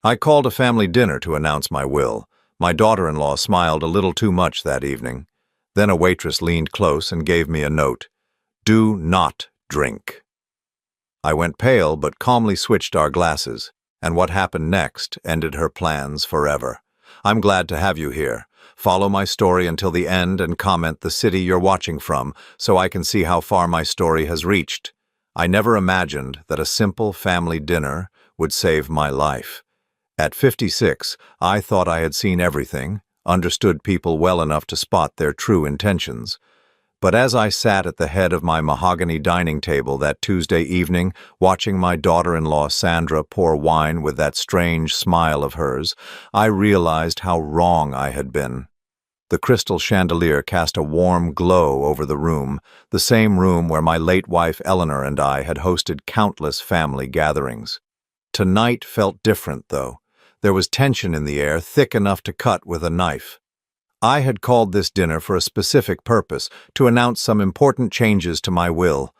I called a family dinner to announce my will. My daughter-in-law smiled a little too much that evening. Then a waitress leaned close and gave me a note. "Do not drink." I went pale but calmly switched our glasses, and what happened next ended her plans forever. I'm glad to have you here. Follow my story until the end and comment the city you're watching from so I can see how far my story has reached. I never imagined that a simple family dinner would save my life. At 56, I thought I had seen everything, understood people well enough to spot their true intentions. But as I sat at the head of my mahogany dining table that Tuesday evening, watching my daughter-in-law Sandra pour wine with that strange smile of hers, I realized how wrong I had been. The crystal chandelier cast a warm glow over the room, the same room where my late wife Eleanor and I had hosted countless family gatherings. Tonight felt different, though. There was tension in the air, thick enough to cut with a knife. I had called this dinner for a specific purpose, to announce some important changes to my will.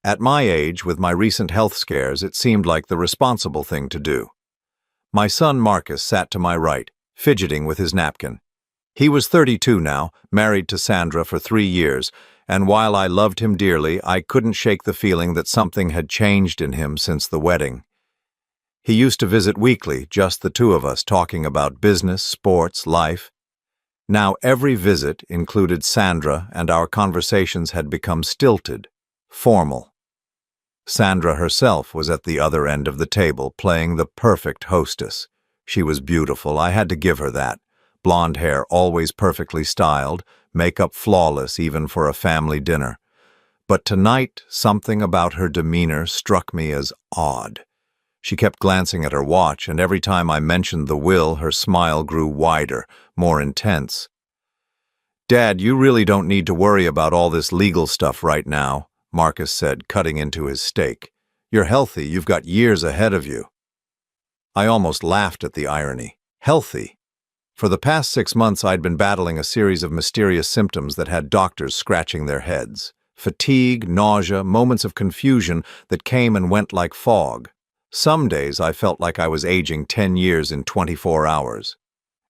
At my age, with my recent health scares, it seemed like the responsible thing to do. My son Marcus sat to my right, fidgeting with his napkin. He was 32 now, married to Sandra for 3 years, and while I loved him dearly, I couldn't shake the feeling that something had changed in him since the wedding. He used to visit weekly, just the two of us, talking about business, sports, life. Now every visit included Sandra, and our conversations had become stilted, formal. Sandra herself was at the other end of the table, playing the perfect hostess. She was beautiful, I had to give her that. Blonde hair always perfectly styled, makeup flawless even for a family dinner. But tonight, something about her demeanor struck me as odd. She kept glancing at her watch, and every time I mentioned the will, her smile grew wider, more intense. "Dad, you really don't need to worry about all this legal stuff right now," Marcus said, cutting into his steak. "You're healthy, you've got years ahead of you." I almost laughed at the irony. Healthy? For the past 6 months, I'd been battling a series of mysterious symptoms that had doctors scratching their heads. Fatigue, nausea, moments of confusion that came and went like fog. Some days I felt like I was aging 10 years in 24 hours.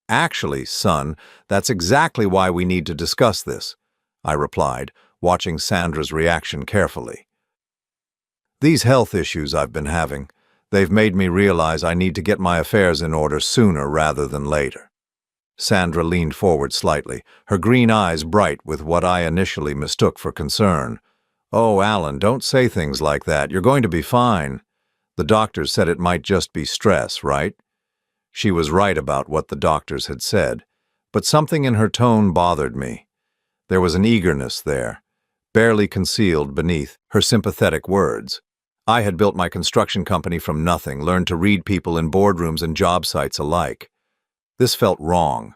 "Actually, son, that's exactly why we need to discuss this," I replied, watching Sandra's reaction carefully. "These health issues I've been having, they've made me realize I need to get my affairs in order sooner rather than later." Sandra leaned forward slightly, her green eyes bright with what I initially mistook for concern. "Oh, Alan, don't say things like that. You're going to be fine. The doctors said it might just be stress, right?" She was right about what the doctors had said, but something in her tone bothered me. There was an eagerness there, barely concealed beneath her sympathetic words. I had built my construction company from nothing, learned to read people in boardrooms and job sites alike. This felt wrong.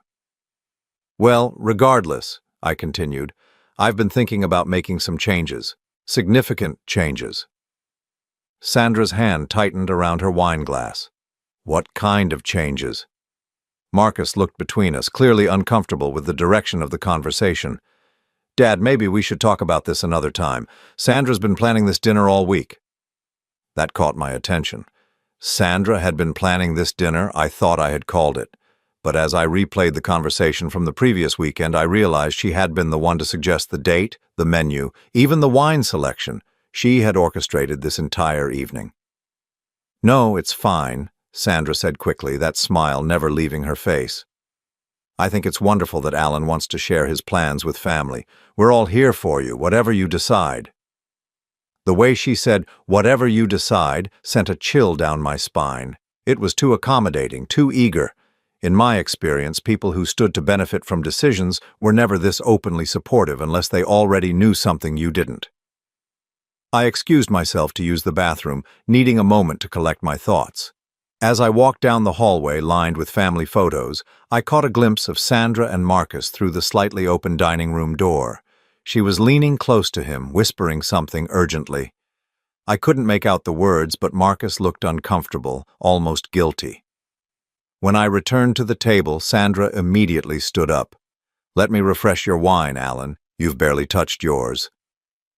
"Well, regardless," I continued, "I've been thinking about making some changes, significant changes." Sandra's hand tightened around her wine glass. "What kind of changes?" Marcus looked between us, clearly uncomfortable with the direction of the conversation. "Dad, maybe we should talk about this another time. Sandra's been planning this dinner all week." That caught my attention. Sandra had been planning this dinner. I thought I had called it. But as I replayed the conversation from the previous weekend, I realized she had been the one to suggest the date, the menu, even the wine selection. She had orchestrated this entire evening. "No, it's fine," Sandra said quickly, that smile never leaving her face. "I think it's wonderful that Alan wants to share his plans with family. We're all here for you, whatever you decide." The way she said, "whatever you decide," sent a chill down my spine. It was too accommodating, too eager. In my experience, people who stood to benefit from decisions were never this openly supportive unless they already knew something you didn't. I excused myself to use the bathroom, needing a moment to collect my thoughts. As I walked down the hallway lined with family photos, I caught a glimpse of Sandra and Marcus through the slightly open dining room door. She was leaning close to him, whispering something urgently. I couldn't make out the words, but Marcus looked uncomfortable, almost guilty. When I returned to the table, Sandra immediately stood up. "Let me refresh your wine, Alan. You've barely touched yours."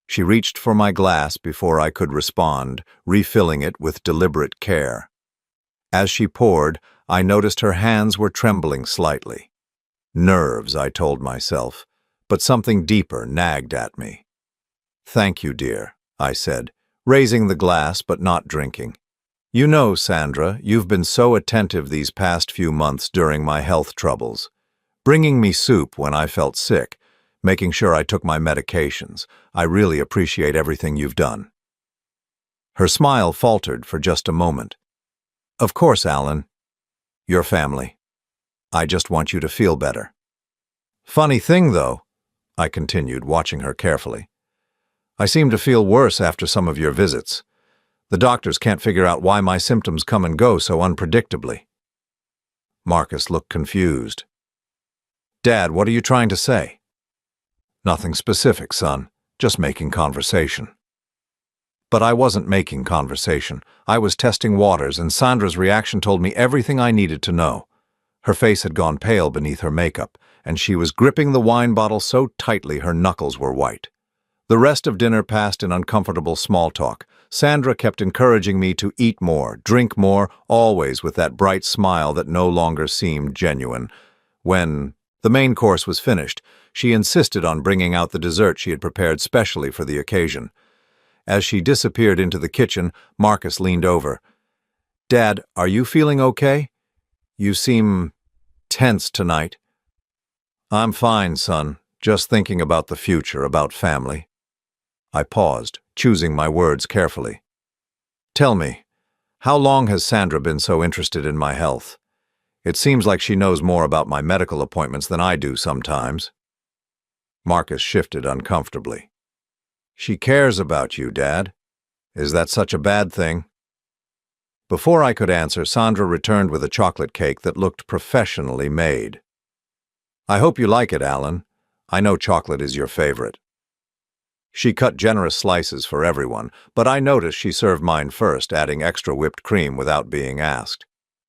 She reached for my glass before I could respond, refilling it with deliberate care. As she poured, I noticed her hands were trembling slightly. Nerves, I told myself, but something deeper nagged at me. "Thank you, dear," I said, raising the glass but not drinking. "You know, Sandra, you've been so attentive these past few months during my health troubles. Bringing me soup when I felt sick, making sure I took my medications. I really appreciate everything you've done." Her smile faltered for just a moment. "Of course, Alan. Your family. I just want you to feel better." "Funny thing, though," I continued, watching her carefully. "I seem to feel worse after some of your visits. The doctors can't figure out why my symptoms come and go so unpredictably." Marcus looked confused. "Dad, what are you trying to say?" "Nothing specific, son. Just making conversation." But I wasn't making conversation. I was testing waters, and Sandra's reaction told me everything I needed to know. Her face had gone pale beneath her makeup, and she was gripping the wine bottle so tightly her knuckles were white. The rest of dinner passed in uncomfortable small talk. Sandra kept encouraging me to eat more, drink more, always with that bright smile that no longer seemed genuine. When the main course was finished, she insisted on bringing out the dessert she had prepared specially for the occasion. As she disappeared into the kitchen, Marcus leaned over. "Dad, are you feeling okay? You seem tense tonight." "I'm fine, son. Just thinking about the future, about family." I paused, choosing my words carefully. "Tell me, how long has Sandra been so interested in my health? It seems like she knows more about my medical appointments than I do sometimes." Marcus shifted uncomfortably. "She cares about you, Dad. Is that such a bad thing?" Before I could answer, Sandra returned with a chocolate cake that looked professionally made. "I hope you like it, Alan. I know chocolate is your favorite." She cut generous slices for everyone, but I noticed she served mine first, adding extra whipped cream without being asked.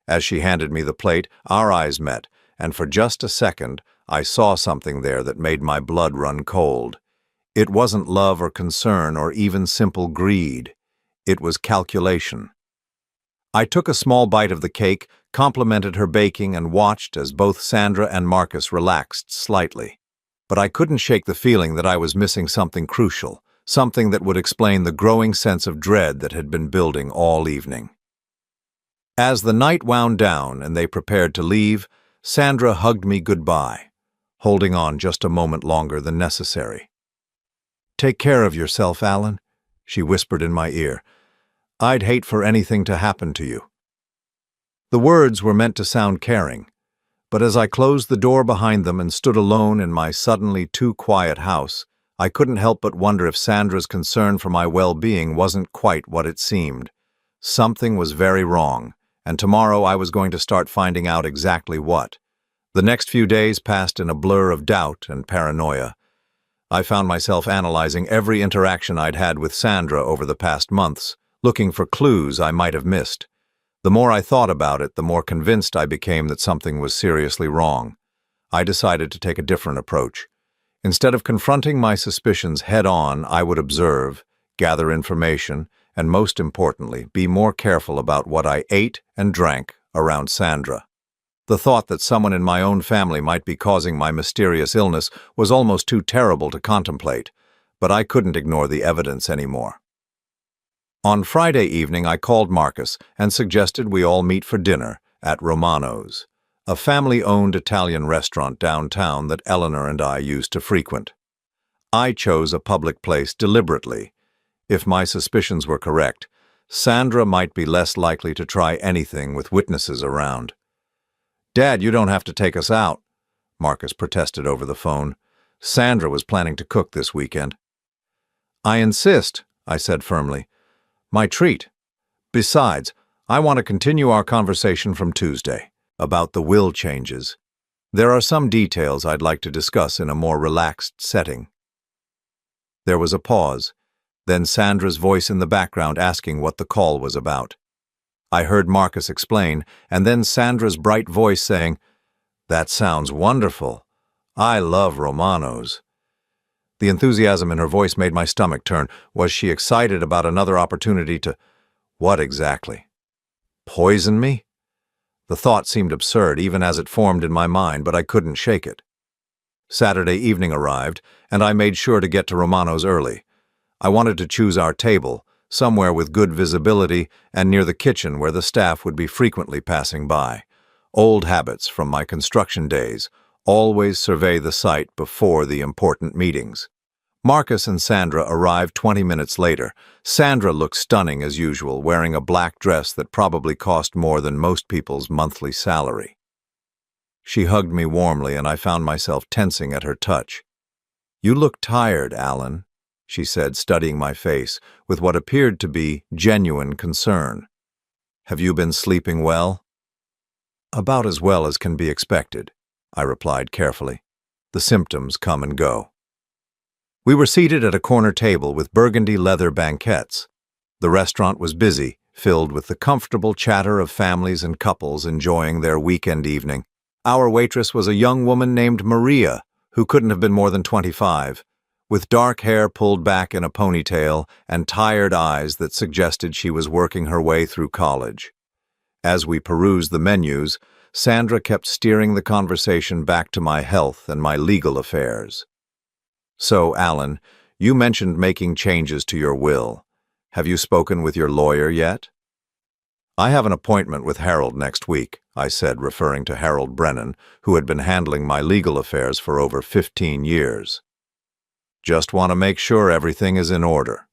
As she handed me the plate, our eyes met, and for just a second, I saw something there that made my blood run cold. It wasn't love or concern or even simple greed. It was calculation. I took a small bite of the cake, complimented her baking, and watched as both Sandra and Marcus relaxed slightly. But I couldn't shake the feeling that I was missing something crucial, something that would explain the growing sense of dread that had been building all evening. As the night wound down and they prepared to leave, Sandra hugged me goodbye, holding on just a moment longer than necessary. "Take care of yourself, Alan," she whispered in my ear. "I'd hate for anything to happen to you." The words were meant to sound caring, but as I closed the door behind them and stood alone in my suddenly too quiet house, I couldn't help but wonder if Sandra's concern for my well-being wasn't quite what it seemed. Something was very wrong, and tomorrow I was going to start finding out exactly what. The next few days passed in a blur of doubt and paranoia. I found myself analyzing every interaction I'd had with Sandra over the past months, looking for clues I might have missed. The more I thought about it, the more convinced I became that something was seriously wrong. I decided to take a different approach. Instead of confronting my suspicions head-on, I would observe, gather information, and most importantly, be more careful about what I ate and drank around Sandra. The thought that someone in my own family might be causing my mysterious illness was almost too terrible to contemplate, but I couldn't ignore the evidence anymore. On Friday evening, I called Marcus and suggested we all meet for dinner at Romano's, a family-owned Italian restaurant downtown that Eleanor and I used to frequent. I chose a public place deliberately. If my suspicions were correct, Sandra might be less likely to try anything with witnesses around. "Dad, you don't have to take us out," Marcus protested over the phone. "Sandra was planning to cook this weekend." "I insist," I said firmly. "My treat. Besides, I want to continue our conversation from Tuesday about the will changes. There are some details I'd like to discuss in a more relaxed setting." There was a pause, then Sandra's voice in the background asking what the call was about. I heard Marcus explain, and then Sandra's bright voice saying, "That sounds wonderful. I love Romano's." The enthusiasm in her voice made my stomach turn. Was she excited about another opportunity to— what exactly? Poison me? The thought seemed absurd even as it formed in my mind, but I couldn't shake it. Saturday evening arrived, and I made sure to get to Romano's early. I wanted to choose our table, somewhere with good visibility and near the kitchen where the staff would be frequently passing by. Old habits from my construction days: always survey the site before the important meetings. Marcus and Sandra arrived 20 minutes later. Sandra looked stunning as usual, wearing a black dress that probably cost more than most people's monthly salary. She hugged me warmly, and I found myself tensing at her touch. "You look tired, Alan," she said, studying my face with what appeared to be genuine concern. "Have you been sleeping well?" "About as well as can be expected," I replied carefully. "The symptoms come and go." We were seated at a corner table with burgundy leather banquettes. The restaurant was busy, filled with the comfortable chatter of families and couples enjoying their weekend evening. Our waitress was a young woman named Maria, who couldn't have been more than 25, with dark hair pulled back in a ponytail and tired eyes that suggested she was working her way through college. As we perused the menus, Sandra kept steering the conversation back to my health and my legal affairs. "So, Alan, you mentioned making changes to your will. Have you spoken with your lawyer yet?" "I have an appointment with Harold next week," I said, referring to Harold Brennan, who had been handling my legal affairs for over 15 years. "Just want to make sure everything is in order."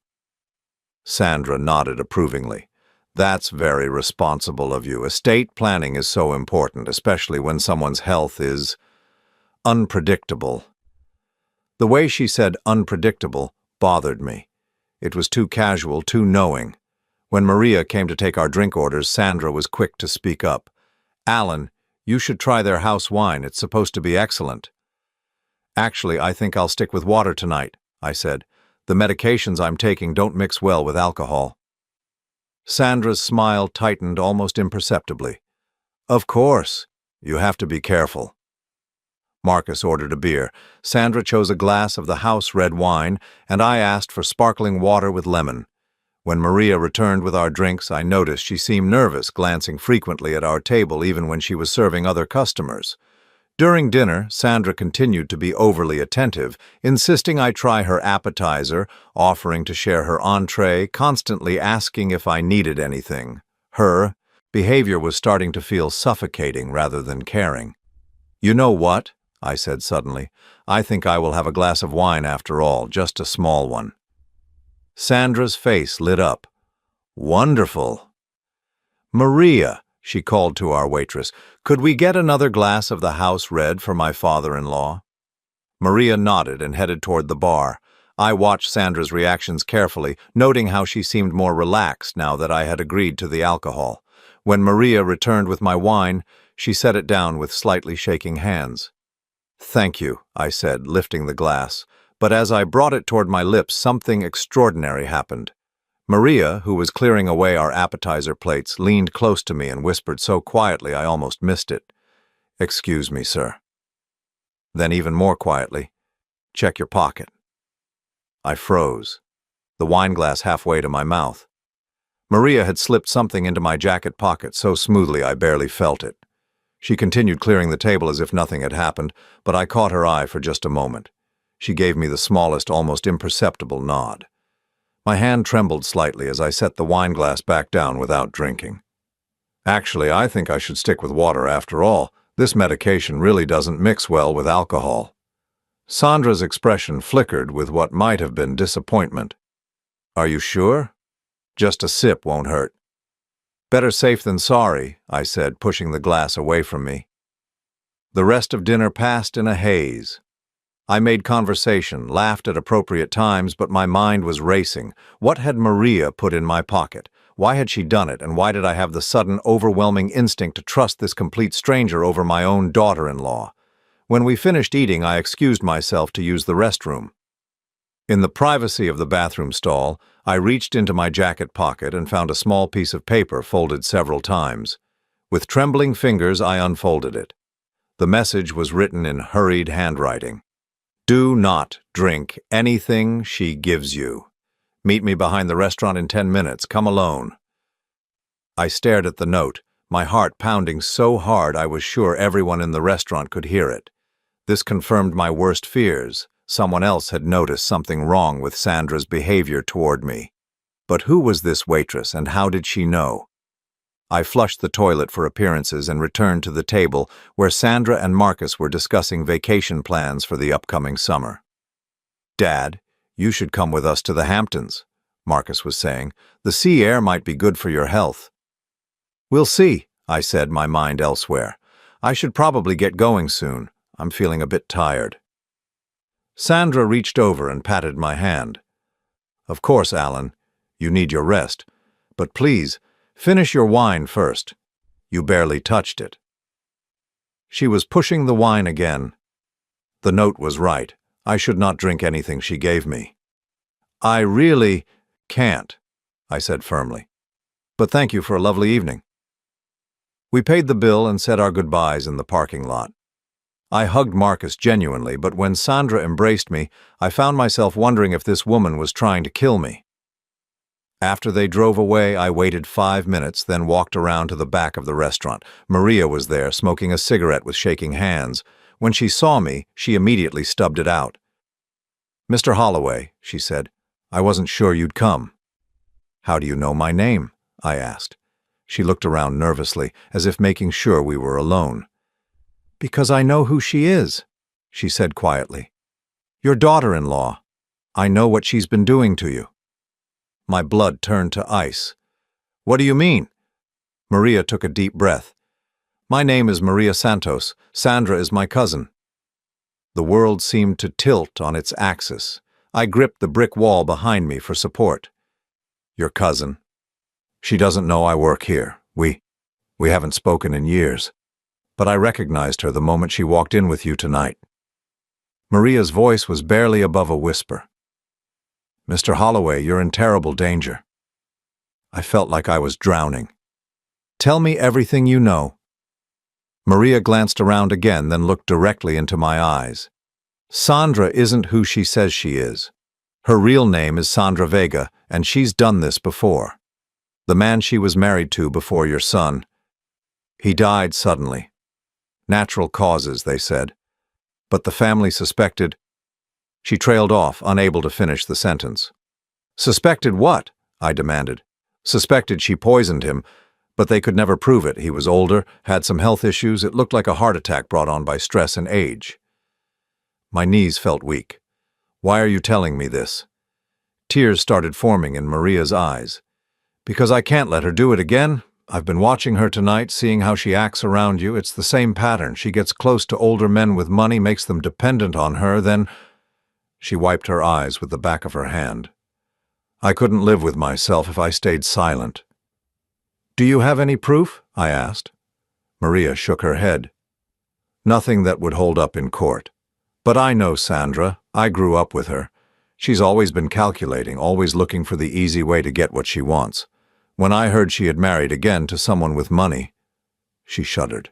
Sandra nodded approvingly. "That's very responsible of you. Estate planning is so important, especially when someone's health is unpredictable." The way she said unpredictable bothered me. It was too casual, too knowing. When Maria came to take our drink orders, Sandra was quick to speak up. "Alan, you should try their house wine. It's supposed to be excellent." "Actually, I think I'll stick with water tonight," I said. "The medications I'm taking don't mix well with alcohol." Sandra's smile tightened almost imperceptibly. "Of course. You have to be careful." Marcus ordered a beer. Sandra chose a glass of the house red wine, and I asked for sparkling water with lemon. When Maria returned with our drinks, I noticed she seemed nervous, glancing frequently at our table even when she was serving other customers. During dinner, Sandra continued to be overly attentive, insisting I try her appetizer, offering to share her entree, constantly asking if I needed anything. Her behavior was starting to feel suffocating rather than caring. "You know what?" I said suddenly. "I think I will have a glass of wine after all, just a small one." Sandra's face lit up. "Wonderful." "Maria," she called to our waitress, "could we get another glass of the house red for my father-in-law?" Maria nodded and headed toward the bar. I watched Sandra's reactions carefully, noting how she seemed more relaxed now that I had agreed to the alcohol. When Maria returned with my wine, she set it down with slightly shaking hands. "Thank you," I said, lifting the glass. But as I brought it toward my lips, something extraordinary happened. Maria, who was clearing away our appetizer plates, leaned close to me and whispered so quietly I almost missed it. "Excuse me, sir." Then even more quietly, "Check your pocket." I froze, the wine glass halfway to my mouth. Maria had slipped something into my jacket pocket so smoothly I barely felt it. She continued clearing the table as if nothing had happened, but I caught her eye for just a moment. She gave me the smallest, almost imperceptible nod. My hand trembled slightly as I set the wine glass back down without drinking. "Actually, I think I should stick with water after all. This medication really doesn't mix well with alcohol." Sandra's expression flickered with what might have been disappointment. "Are you sure? Just a sip won't hurt." "Better safe than sorry," I said, pushing the glass away from me. The rest of dinner passed in a haze. I made conversation, laughed at appropriate times, but my mind was racing. What had Maria put in my pocket? Why had she done it, and why did I have the sudden, overwhelming instinct to trust this complete stranger over my own daughter-in-law? When we finished eating, I excused myself to use the restroom. In the privacy of the bathroom stall, I reached into my jacket pocket and found a small piece of paper folded several times. With trembling fingers, I unfolded it. The message was written in hurried handwriting. "Do not drink anything she gives you. Meet me behind the restaurant in 10 minutes. Come alone." I stared at the note, my heart pounding so hard I was sure everyone in the restaurant could hear it. This confirmed my worst fears. Someone else had noticed something wrong with Sandra's behavior toward me. But who was this waitress, and how did she know? I flushed the toilet for appearances and returned to the table where Sandra and Marcus were discussing vacation plans for the upcoming summer. "Dad, you should come with us to the Hamptons," Marcus was saying. "The sea air might be good for your health." "We'll see," I said, my mind elsewhere. "I should probably get going soon. I'm feeling a bit tired." Sandra reached over and patted my hand. "Of course, Alan. You need your rest. But please, finish your wine first. You barely touched it." She was pushing the wine again. The note was right. I should not drink anything she gave me. "I really can't," I said firmly. "But thank you for a lovely evening." We paid the bill and said our goodbyes in the parking lot. I hugged Marcus genuinely, but when Sandra embraced me, I found myself wondering if this woman was trying to kill me. After they drove away, I waited 5 minutes, then walked around to the back of the restaurant. Maria was there, smoking a cigarette with shaking hands. When she saw me, she immediately stubbed it out. "Mr. Holloway," she said, "I wasn't sure you'd come." "How do you know my name?" I asked. She looked around nervously, as if making sure we were alone. "Because I know who she is," she said quietly. "Your daughter-in-law. I know what she's been doing to you." My blood turned to ice. "What do you mean?" Maria took a deep breath. "My name is Maria Santos. Sandra is my cousin." The world seemed to tilt on its axis. I gripped the brick wall behind me for support. "Your cousin? She doesn't know I work here. We haven't spoken in years. But I recognized her the moment she walked in with you tonight." Maria's voice was barely above a whisper. "Mr. Holloway, you're in terrible danger." I felt like I was drowning. "Tell me everything you know." Maria glanced around again, then looked directly into my eyes. "Sandra isn't who she says she is. Her real name is Sandra Vega, and she's done this before. The man she was married to before your son, he died suddenly. Natural causes, they said. But the family suspected—" She trailed off, unable to finish the sentence. "Suspected what?" I demanded. "Suspected she poisoned him, but they could never prove it. He was older, had some health issues. It looked like a heart attack brought on by stress and age." My knees felt weak. "Why are you telling me this?" Tears started forming in Maria's eyes. "Because I can't let her do it again. I've been watching her tonight, seeing how she acts around you. It's the same pattern. She gets close to older men with money, makes them dependent on her, then—" She wiped her eyes with the back of her hand. "I couldn't live with myself if I stayed silent." "Do you have any proof?" I asked. Maria shook her head. "Nothing that would hold up in court. But I know Sandra. I grew up with her. She's always been calculating, always looking for the easy way to get what she wants. When I heard she had married again to someone with money—" She shuddered.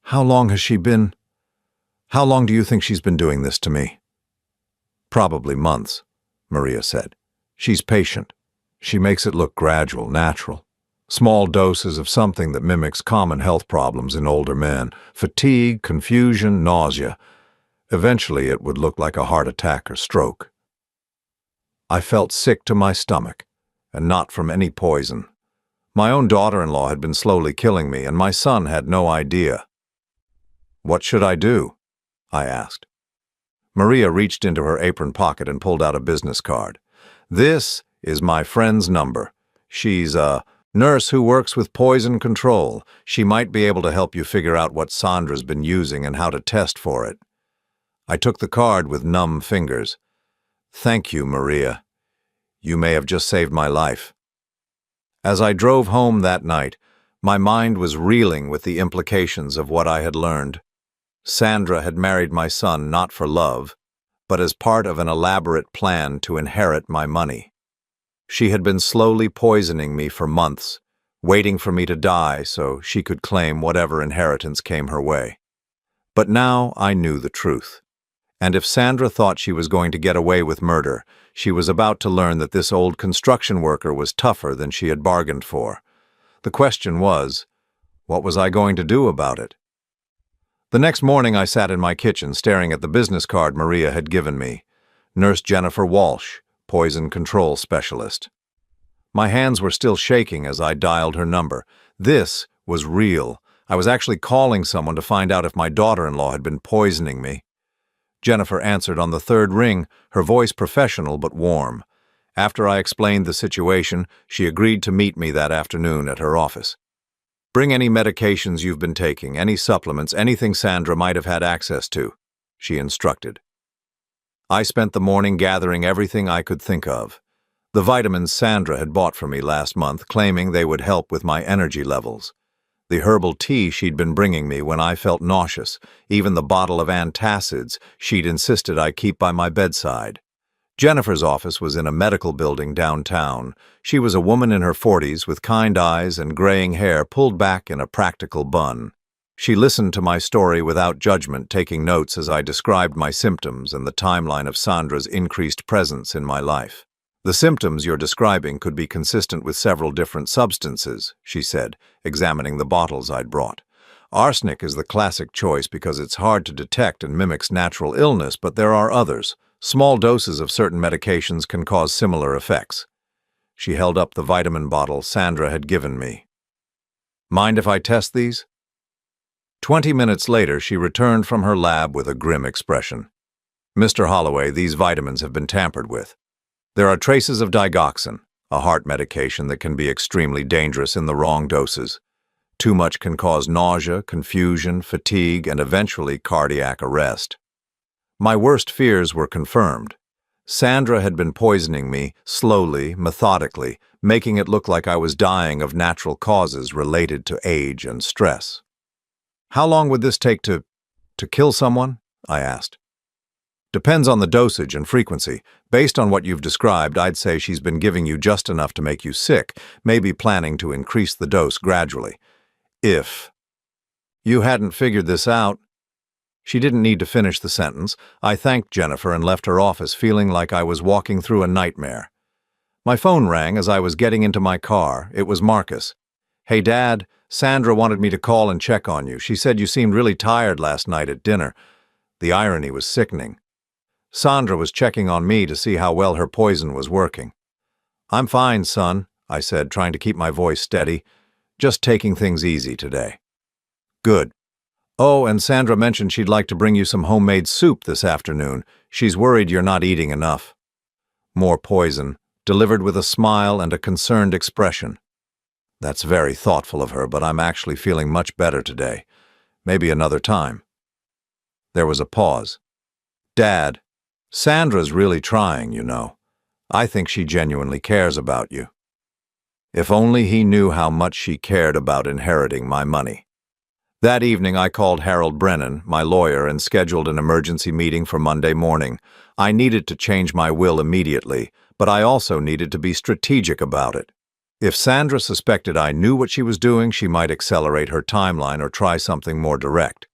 How long do you think she's been doing this to me?" "Probably months," Maria said. "She's patient. She makes it look gradual, natural. Small doses of something that mimics common health problems in older men. Fatigue, confusion, nausea. Eventually it would look like a heart attack or stroke." I felt sick to my stomach, and not from any poison. My own daughter-in-law had been slowly killing me, and my son had no idea. "What should I do?" I asked. Maria reached into her apron pocket and pulled out a business card. "This is my friend's number. She's a nurse who works with poison control. She might be able to help you figure out what Sandra's been using and how to test for it." I took the card with numb fingers. "Thank you, Maria. You may have just saved my life." As I drove home that night, my mind was reeling with the implications of what I had learned. Sandra had married my son not for love, but as part of an elaborate plan to inherit my money. She had been slowly poisoning me for months, waiting for me to die so she could claim whatever inheritance came her way. But now I knew the truth. And if Sandra thought she was going to get away with murder, she was about to learn that this old construction worker was tougher than she had bargained for. The question was, What was I going to do about it? The next morning I sat in my kitchen staring at the business card Maria had given me. Nurse Jennifer Walsh, Poison Control Specialist. My hands were still shaking as I dialed her number. This was real. I was actually calling someone to find out if my daughter-in-law had been poisoning me. Jennifer answered on the third ring, her voice professional but warm. After I explained the situation, she agreed to meet me that afternoon at her office. Bring any medications you've been taking, any supplements, anything Sandra might have had access to, she instructed. I spent the morning gathering everything I could think of. The vitamins Sandra had bought for me last month, claiming they would help with my energy levels. The herbal tea she'd been bringing me when I felt nauseous, even the bottle of antacids she'd insisted I keep by my bedside. Jennifer's office was in a medical building downtown. She was a woman in her 40s with kind eyes and graying hair pulled back in a practical bun. She listened to my story without judgment, taking notes as I described my symptoms and the timeline of Sandra's increased presence in my life. The symptoms you're describing could be consistent with several different substances, she said, examining the bottles I'd brought. Arsenic is the classic choice because it's hard to detect and mimics natural illness, but there are others. Small doses of certain medications can cause similar effects. She held up the vitamin bottle Sandra had given me. Mind if I test these? 20 minutes later, she returned from her lab with a grim expression. Mr. Holloway, these vitamins have been tampered with. There are traces of digoxin, a heart medication that can be extremely dangerous in the wrong doses. Too much can cause nausea, confusion, fatigue, and eventually cardiac arrest. My worst fears were confirmed. Sandra had been poisoning me slowly, methodically, making it look like I was dying of natural causes related to age and stress. How long would this take to kill someone? I asked. Depends on the dosage and frequency. Based on what you've described, I'd say she's been giving you just enough to make you sick, maybe planning to increase the dose gradually. If you hadn't figured this out. She didn't need to finish the sentence. I thanked Jennifer and left her office feeling like I was walking through a nightmare. My phone rang as I was getting into my car. It was Marcus. Hey, Dad, Sandra wanted me to call and check on you. She said you seemed really tired last night at dinner. The irony was sickening. Sandra was checking on me to see how well her poison was working. I'm fine, son, I said, trying to keep my voice steady. Just taking things easy today. Good. Oh, and Sandra mentioned she'd like to bring you some homemade soup this afternoon. She's worried you're not eating enough. More poison, delivered with a smile and a concerned expression. That's very thoughtful of her, but I'm actually feeling much better today. Maybe another time. There was a pause. Dad, Sandra's really trying, you know. I think she genuinely cares about you. If only he knew how much she cared about inheriting my money. That evening, I called Harold Brennan, my lawyer, and scheduled an emergency meeting for Monday morning. I needed to change my will immediately, but I also needed to be strategic about it. If Sandra suspected I knew what she was doing, she might accelerate her timeline or try something more direct.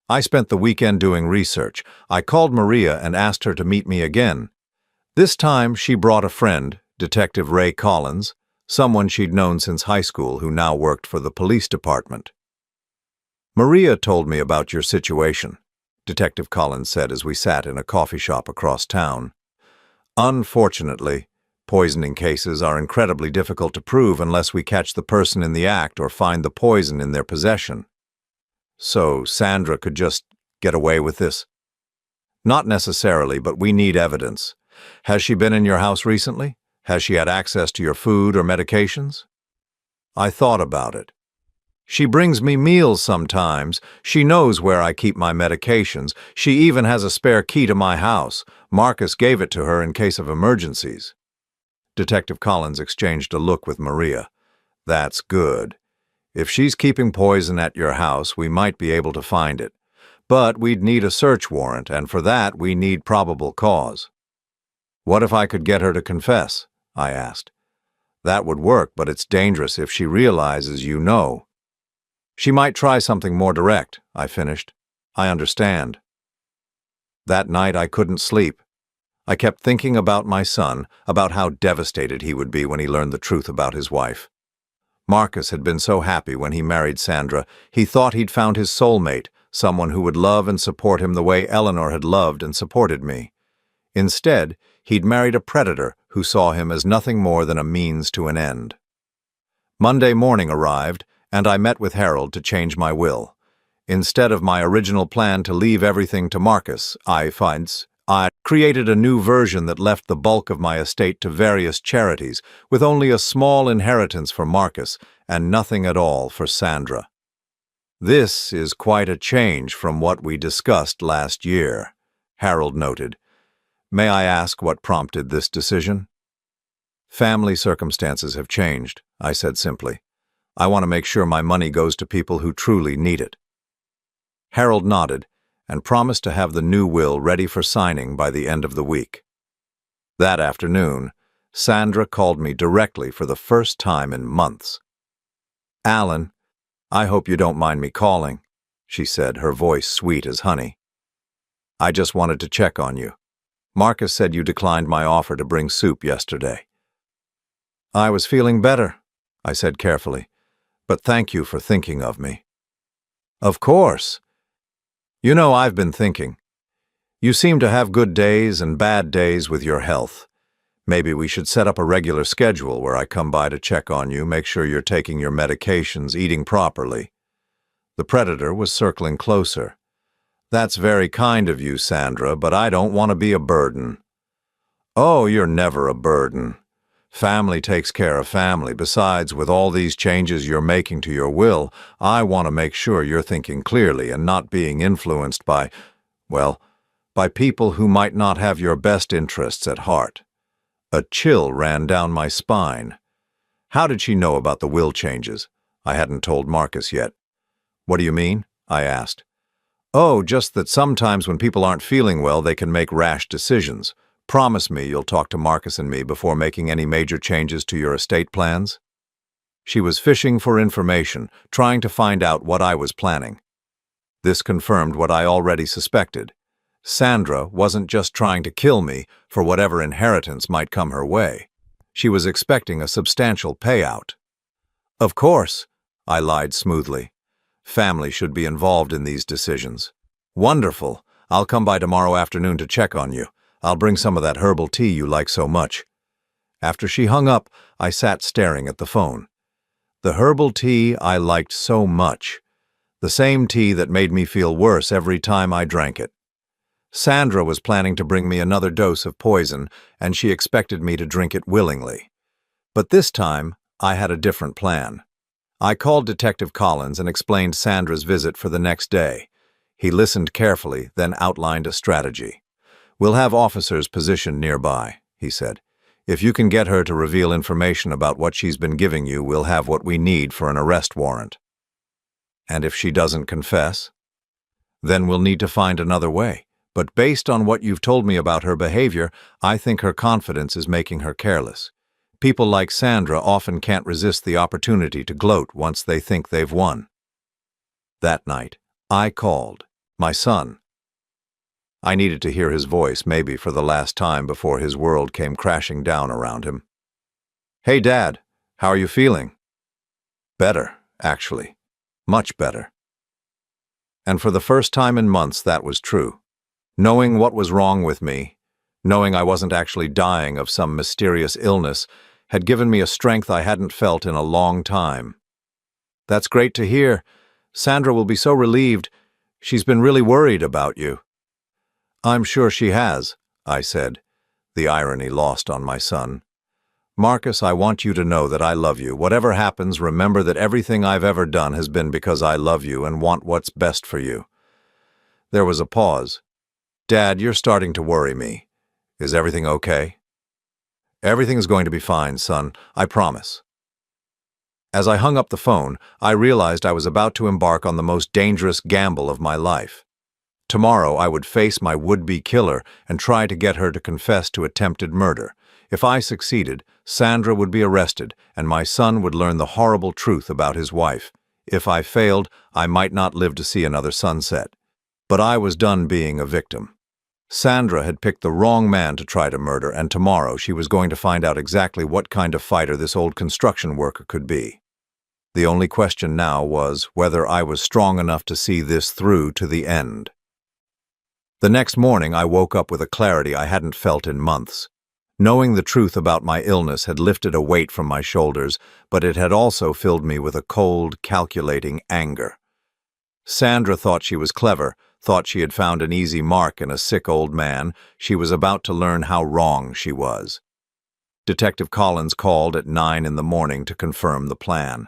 I spent the weekend doing research. I called Maria and asked her to meet me again. This time, she brought a friend, Detective Ray Collins, someone she'd known since high school who now worked for the police department. Maria told me about your situation, Detective Collins said as we sat in a coffee shop across town. Unfortunately, poisoning cases are incredibly difficult to prove unless we catch the person in the act or find the poison in their possession. So Sandra could just get away with this? Not necessarily, but we need evidence. Has she been in your house recently? Has she had access to your food or medications? I thought about it. She brings me meals sometimes. She knows where I keep my medications. She even has a spare key to my house. Marcus gave it to her in case of emergencies. Detective Collins exchanged a look with Maria. That's good. If she's keeping poison at your house, we might be able to find it. But we'd need a search warrant, and for that we need probable cause. What if I could get her to confess? I asked. That would work, but it's dangerous if she realizes you know. She might try something more direct, I finished. I understand. That night I couldn't sleep. I kept thinking about my son, about how devastated he would be when he learned the truth about his wife. Marcus had been so happy when he married Sandra. He thought he'd found his soulmate, someone who would love and support him the way Eleanor had loved and supported me. Instead, he'd married a predator who saw him as nothing more than a means to an end. Monday morning arrived, and I met with Harold to change my will. Instead of my original plan to leave everything to Marcus, I created a new version that left the bulk of my estate to various charities, with only a small inheritance for Marcus and nothing at all for Sandra. This is quite a change from what we discussed last year, Harold noted. May I ask what prompted this decision? Family circumstances have changed, I said simply. I want to make sure my money goes to people who truly need it. Harold nodded and promised to have the new will ready for signing by the end of the week. That afternoon, Sandra called me directly for the first time in months. "Alan, I hope you don't mind me calling," she said, her voice sweet as honey. "I just wanted to check on you. Marcus said you declined my offer to bring soup yesterday." "I was feeling better," I said carefully, "but thank you for thinking of me." "Of course. You know, I've been thinking. You seem to have good days and bad days with your health. Maybe we should set up a regular schedule where I come by to check on you, make sure you're taking your medications, eating properly." The predator was circling closer. "That's very kind of you, Sandra, but I don't want to be a burden." "Oh, you're never a burden. Family takes care of family. Besides, with all these changes you're making to your will, I want to make sure you're thinking clearly and not being influenced by people who might not have your best interests at heart." A chill ran down my spine. How did she know about the will changes? I hadn't told Marcus yet. "What do you mean?" I asked. "Oh, just that sometimes when people aren't feeling well, they can make rash decisions. Promise me you'll talk to Marcus and me before making any major changes to your estate plans." She was fishing for information, trying to find out what I was planning. This confirmed what I already suspected. Sandra wasn't just trying to kill me for whatever inheritance might come her way. She was expecting a substantial payout. "Of course," I lied smoothly. "Family should be involved in these decisions." "Wonderful. I'll come by tomorrow afternoon to check on you. I'll bring some of that herbal tea you like so much." After she hung up, I sat staring at the phone. The herbal tea I liked so much. The same tea that made me feel worse every time I drank it. Sandra was planning to bring me another dose of poison, and she expected me to drink it willingly. But this time, I had a different plan. I called Detective Collins and explained Sandra's visit for the next day. He listened carefully, then outlined a strategy. "We'll have officers positioned nearby," he said. "If you can get her to reveal information about what she's been giving you, we'll have what we need for an arrest warrant." "And if she doesn't confess?" "Then we'll need to find another way. But based on what you've told me about her behavior, I think her confidence is making her careless. People like Sandra often can't resist the opportunity to gloat once they think they've won." That night, I called my son. I needed to hear his voice, maybe for the last time before his world came crashing down around him. "Hey, Dad, how are you feeling?" "Better, actually. Much better." And for the first time in months, that was true. Knowing what was wrong with me, knowing I wasn't actually dying of some mysterious illness, had given me a strength I hadn't felt in a long time. "That's great to hear. Sandra will be so relieved. She's been really worried about you." "I'm sure she has," I said, the irony lost on my son. "Marcus, I want you to know that I love you. Whatever happens, remember that everything I've ever done has been because I love you and want what's best for you." There was a pause. "Dad, you're starting to worry me. Is everything okay?" "Everything's going to be fine, son. I promise." As I hung up the phone, I realized I was about to embark on the most dangerous gamble of my life. Tomorrow I would face my would-be killer and try to get her to confess to attempted murder. If I succeeded, Sandra would be arrested, and my son would learn the horrible truth about his wife. If I failed, I might not live to see another sunset. But I was done being a victim. Sandra had picked the wrong man to try to murder, and tomorrow she was going to find out exactly what kind of fighter this old construction worker could be. The only question now was whether I was strong enough to see this through to the end. The next morning, I woke up with a clarity I hadn't felt in months. Knowing the truth about my illness had lifted a weight from my shoulders, but it had also filled me with a cold, calculating anger. Sandra thought she was clever, thought she had found an easy mark in a sick old man. She was about to learn how wrong she was. Detective Collins called at 9 in the morning to confirm the plan.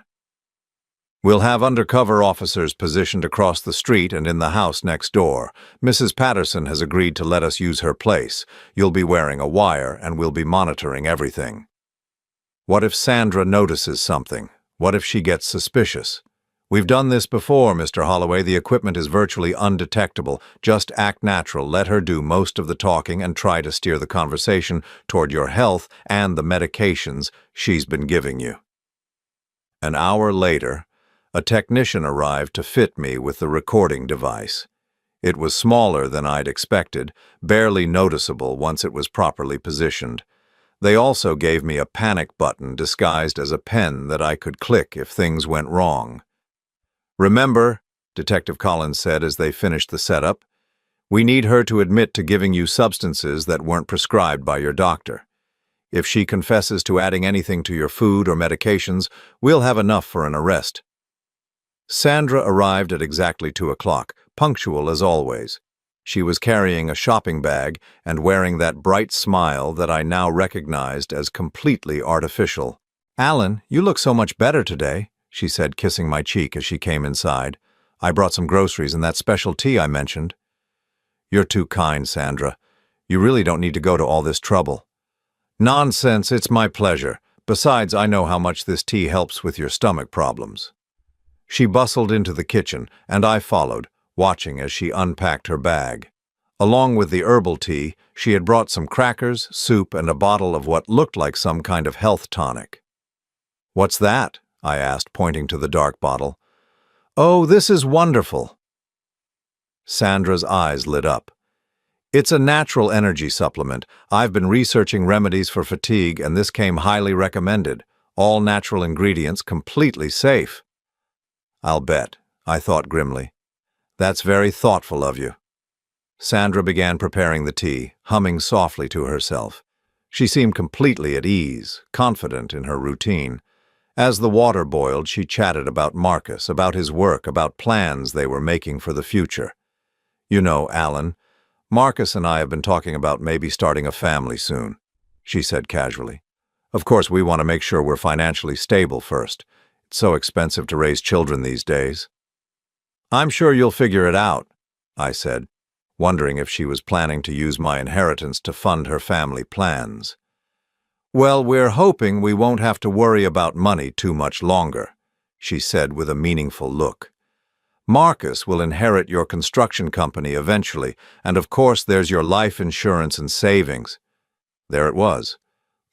"We'll have undercover officers positioned across the street and in the house next door. Mrs. Patterson has agreed to let us use her place. You'll be wearing a wire, and we'll be monitoring everything." What if Sandra notices something? What if she gets suspicious? "We've done this before, Mr. Holloway. The equipment is virtually undetectable. Just act natural. Let her do most of the talking and try to steer the conversation toward your health and the medications she's been giving you." An hour later, a technician arrived to fit me with the recording device. It was smaller than I'd expected, barely noticeable once it was properly positioned. They also gave me a panic button disguised as a pen that I could click if things went wrong. "Remember," Detective Collins said as they finished the setup, "we need her to admit to giving you substances that weren't prescribed by your doctor. If she confesses to adding anything to your food or medications, we'll have enough for an arrest." Sandra arrived at exactly 2 o'clock, punctual as always. She was carrying a shopping bag and wearing that bright smile that I now recognized as completely artificial. "Alan, you look so much better today," she said, kissing my cheek as she came inside. "I brought some groceries and that special tea I mentioned." "You're too kind, Sandra. You really don't need to go to all this trouble." "Nonsense, it's my pleasure. Besides, I know how much this tea helps with your stomach problems." She bustled into the kitchen, and I followed, watching as she unpacked her bag. Along with the herbal tea, she had brought some crackers, soup, and a bottle of what looked like some kind of health tonic. "What's that?" I asked, pointing to the dark bottle. "Oh, this is wonderful." Sandra's eyes lit up. "It's a natural energy supplement. I've been researching remedies for fatigue, and this came highly recommended. All natural ingredients, completely safe." "I'll bet," I thought grimly. "That's very thoughtful of you." Sandra began preparing the tea, humming softly to herself. She seemed completely at ease, confident in her routine. As the water boiled, she chatted about Marcus, about his work, about plans they were making for the future. "You know, Alan, Marcus and I have been talking about maybe starting a family soon," she said casually. "Of course, we want to make sure we're financially stable first. It's so expensive to raise children these days." "I'm sure you'll figure it out," I said, wondering if she was planning to use my inheritance to fund her family plans. "Well, we're hoping we won't have to worry about money too much longer," she said with a meaningful look. "Marcus will inherit your construction company eventually, and of course there's your life insurance and savings." There it was,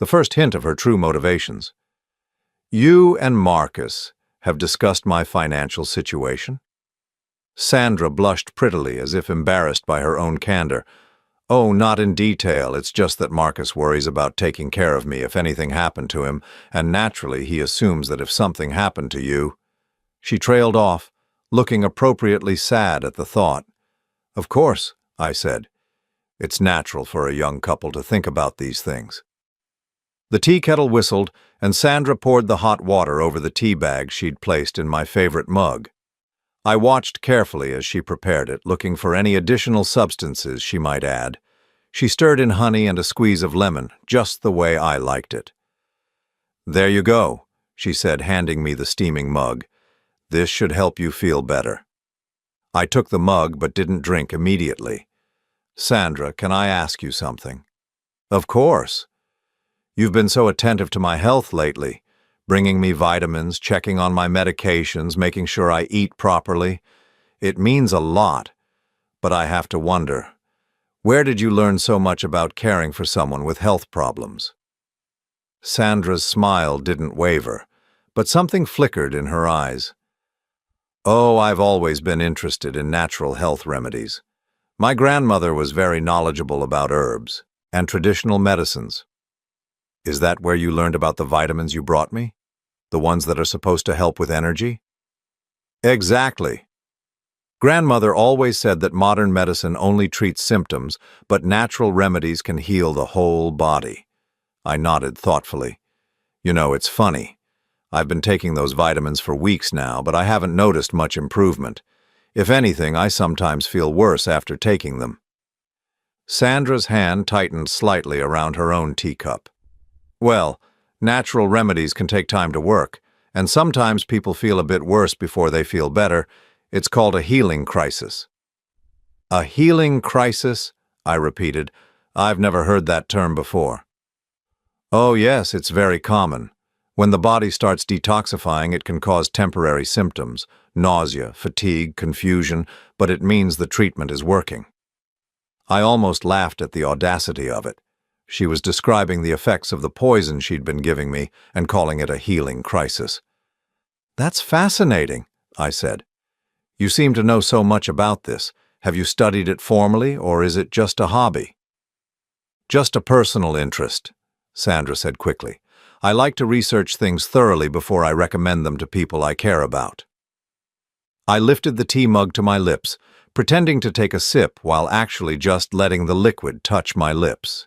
the first hint of her true motivations. "You and Marcus have discussed my financial situation?" Sandra blushed prettily, as if embarrassed by her own candor. "Oh, not in detail. It's just that Marcus worries about taking care of me if anything happened to him, and naturally he assumes that if something happened to you—" She trailed off, looking appropriately sad at the thought. "Of course," I said. "It's natural for a young couple to think about these things." The tea kettle whistled, and Sandra poured the hot water over the tea bag she'd placed in my favorite mug. I watched carefully as she prepared it, looking for any additional substances she might add. She stirred in honey and a squeeze of lemon, just the way I liked it. "There you go," she said, handing me the steaming mug. "This should help you feel better." I took the mug but didn't drink immediately. "Sandra, can I ask you something?" "Of course." "You've been so attentive to my health lately, bringing me vitamins, checking on my medications, making sure I eat properly. It means a lot, but I have to wonder, where did you learn so much about caring for someone with health problems?" Sandra's smile didn't waver, but something flickered in her eyes. "Oh, I've always been interested in natural health remedies. My grandmother was very knowledgeable about herbs and traditional medicines." "Is that where you learned about the vitamins you brought me?" The ones that are supposed to help with energy? Exactly. Grandmother always said that modern medicine only treats symptoms, but natural remedies can heal the whole body. I nodded thoughtfully. You know, it's funny. I've been taking those vitamins for weeks now, but I haven't noticed much improvement. If anything, I sometimes feel worse after taking them. Sandra's hand tightened slightly around her own teacup. Well, natural remedies can take time to work, and sometimes people feel a bit worse before they feel better. It's called a healing crisis. A healing crisis? I repeated. I've never heard that term before. Oh yes, it's very common. When the body starts detoxifying, it can cause temporary symptoms, nausea, fatigue, confusion, but it means the treatment is working. I almost laughed at the audacity of it. She was describing the effects of the poison she'd been giving me and calling it a healing crisis. That's fascinating, I said. You seem to know so much about this. Have you studied it formally, or is it just a hobby? Just a personal interest, Sandra said quickly. I like to research things thoroughly before I recommend them to people I care about. I lifted the tea mug to my lips, pretending to take a sip while actually just letting the liquid touch my lips.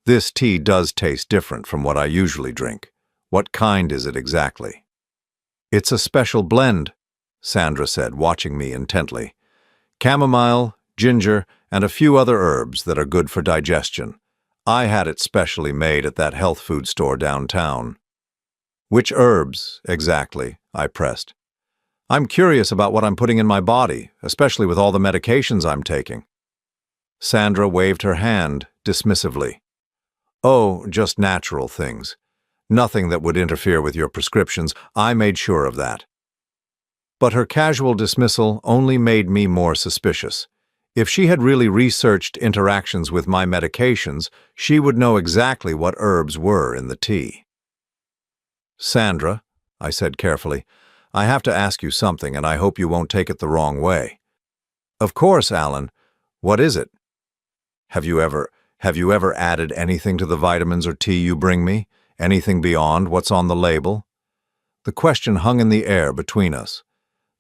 This tea does taste different from what I usually drink. What kind is it exactly? It's a special blend, Sandra said, watching me intently. Chamomile, ginger, and a few other herbs that are good for digestion. I had it specially made at that health food store downtown. Which herbs, exactly? I pressed. I'm curious about what I'm putting in my body, especially with all the medications I'm taking. Sandra waved her hand dismissively. Oh, just natural things. Nothing that would interfere with your prescriptions. I made sure of that. But her casual dismissal only made me more suspicious. If she had really researched interactions with my medications, she would know exactly what herbs were in the tea. Sandra, I said carefully, I have to ask you something, and I hope you won't take it the wrong way. Of course, Alan. What is it? Have you ever added anything to the vitamins or tea you bring me? Anything beyond what's on the label? The question hung in the air between us.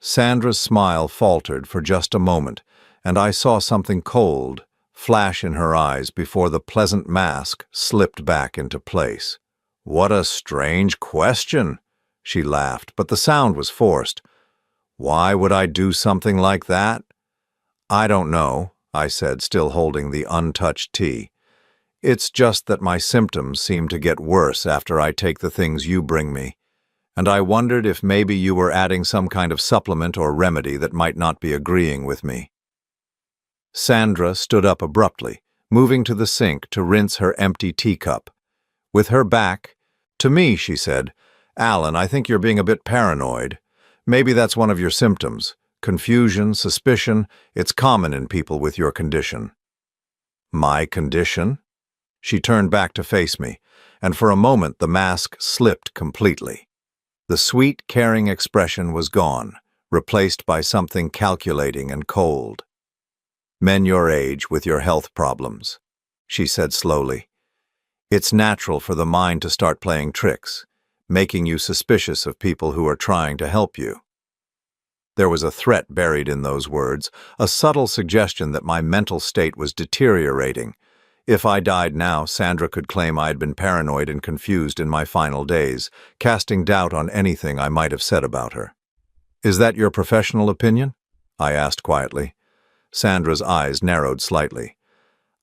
Sandra's smile faltered for just a moment, and I saw something cold flash in her eyes before the pleasant mask slipped back into place. What a strange question, she laughed, but the sound was forced. Why would I do something like that? I don't know, I said, still holding the untouched tea. It's just that my symptoms seem to get worse after I take the things you bring me, and I wondered if maybe you were adding some kind of supplement or remedy that might not be agreeing with me. Sandra stood up abruptly, moving to the sink to rinse her empty teacup. With her back to me, she said, Alan, I think you're being a bit paranoid. Maybe that's one of your symptoms. Confusion, suspicion, it's common in people with your condition. My condition? She turned back to face me, and for a moment the mask slipped completely. The sweet, caring expression was gone, replaced by something calculating and cold. Men your age with your health problems, she said slowly. It's natural for the mind to start playing tricks, making you suspicious of people who are trying to help you. There was a threat buried in those words, a subtle suggestion that my mental state was deteriorating. If I died now, Sandra could claim I had been paranoid and confused in my final days, casting doubt on anything I might have said about her. Is that your professional opinion? I asked quietly. Sandra's eyes narrowed slightly.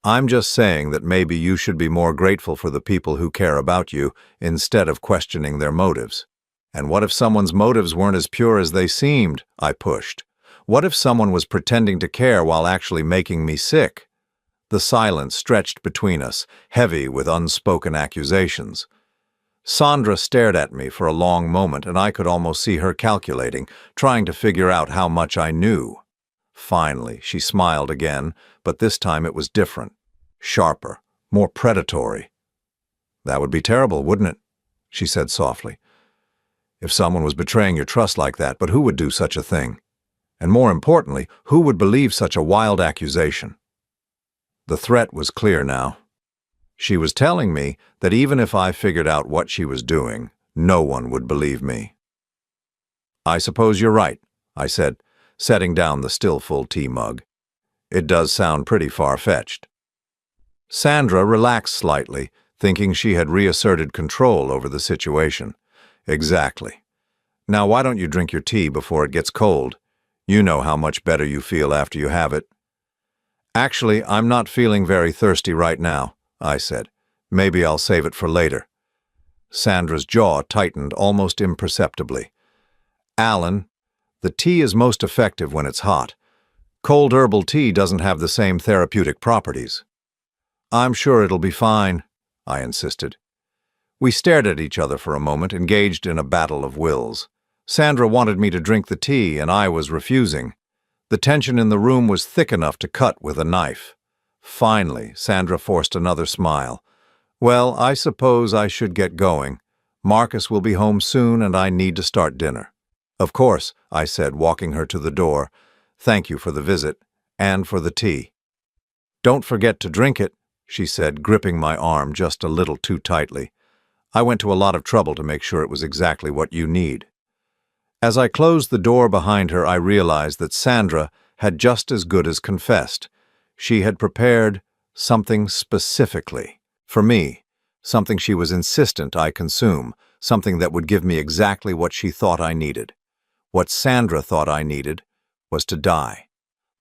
I'm just saying that maybe you should be more grateful for the people who care about you instead of questioning their motives. And what if someone's motives weren't as pure as they seemed? I pushed. What if someone was pretending to care while actually making me sick? The silence stretched between us, heavy with unspoken accusations. Sandra stared at me for a long moment, and I could almost see her calculating, trying to figure out how much I knew. Finally, she smiled again, but this time it was different, sharper, more predatory. That would be terrible, wouldn't it? She said softly. If someone was betraying your trust like that, but who would do such a thing? And more importantly, who would believe such a wild accusation? The threat was clear now. She was telling me that even if I figured out what she was doing, No one would believe me. "I suppose you're right," I said, setting down the still full tea mug. "It does sound pretty far-fetched." Sandra relaxed slightly, thinking she had reasserted control over the situation. "Exactly. Now why don't you drink your tea before it gets cold? You know how much better you feel after you have it." "Actually, I'm not feeling very thirsty right now," I said. "Maybe I'll save it for later." Sandra's jaw tightened almost imperceptibly. "Alan, the tea is most effective when it's hot. Cold herbal tea doesn't have the same therapeutic properties." "I'm sure it'll be fine," I insisted. We stared at each other for a moment, engaged in a battle of wills. Sandra wanted me to drink the tea, and I was refusing. The tension in the room was thick enough to cut with a knife. Finally, Sandra forced another smile. "Well, I suppose I should get going. Marcus will be home soon, and I need to start dinner." "Of course," I said, walking her to the door. "Thank you for the visit, and for the tea." "Don't forget to drink it," she said, gripping my arm just a little too tightly. "I went to a lot of trouble to make sure it was exactly what you need." As I closed the door behind her, I realized that Sandra had just as good as confessed. She had prepared something specifically for me, something she was insistent I consume, something that would give me exactly what she thought I needed. What Sandra thought I needed was to die.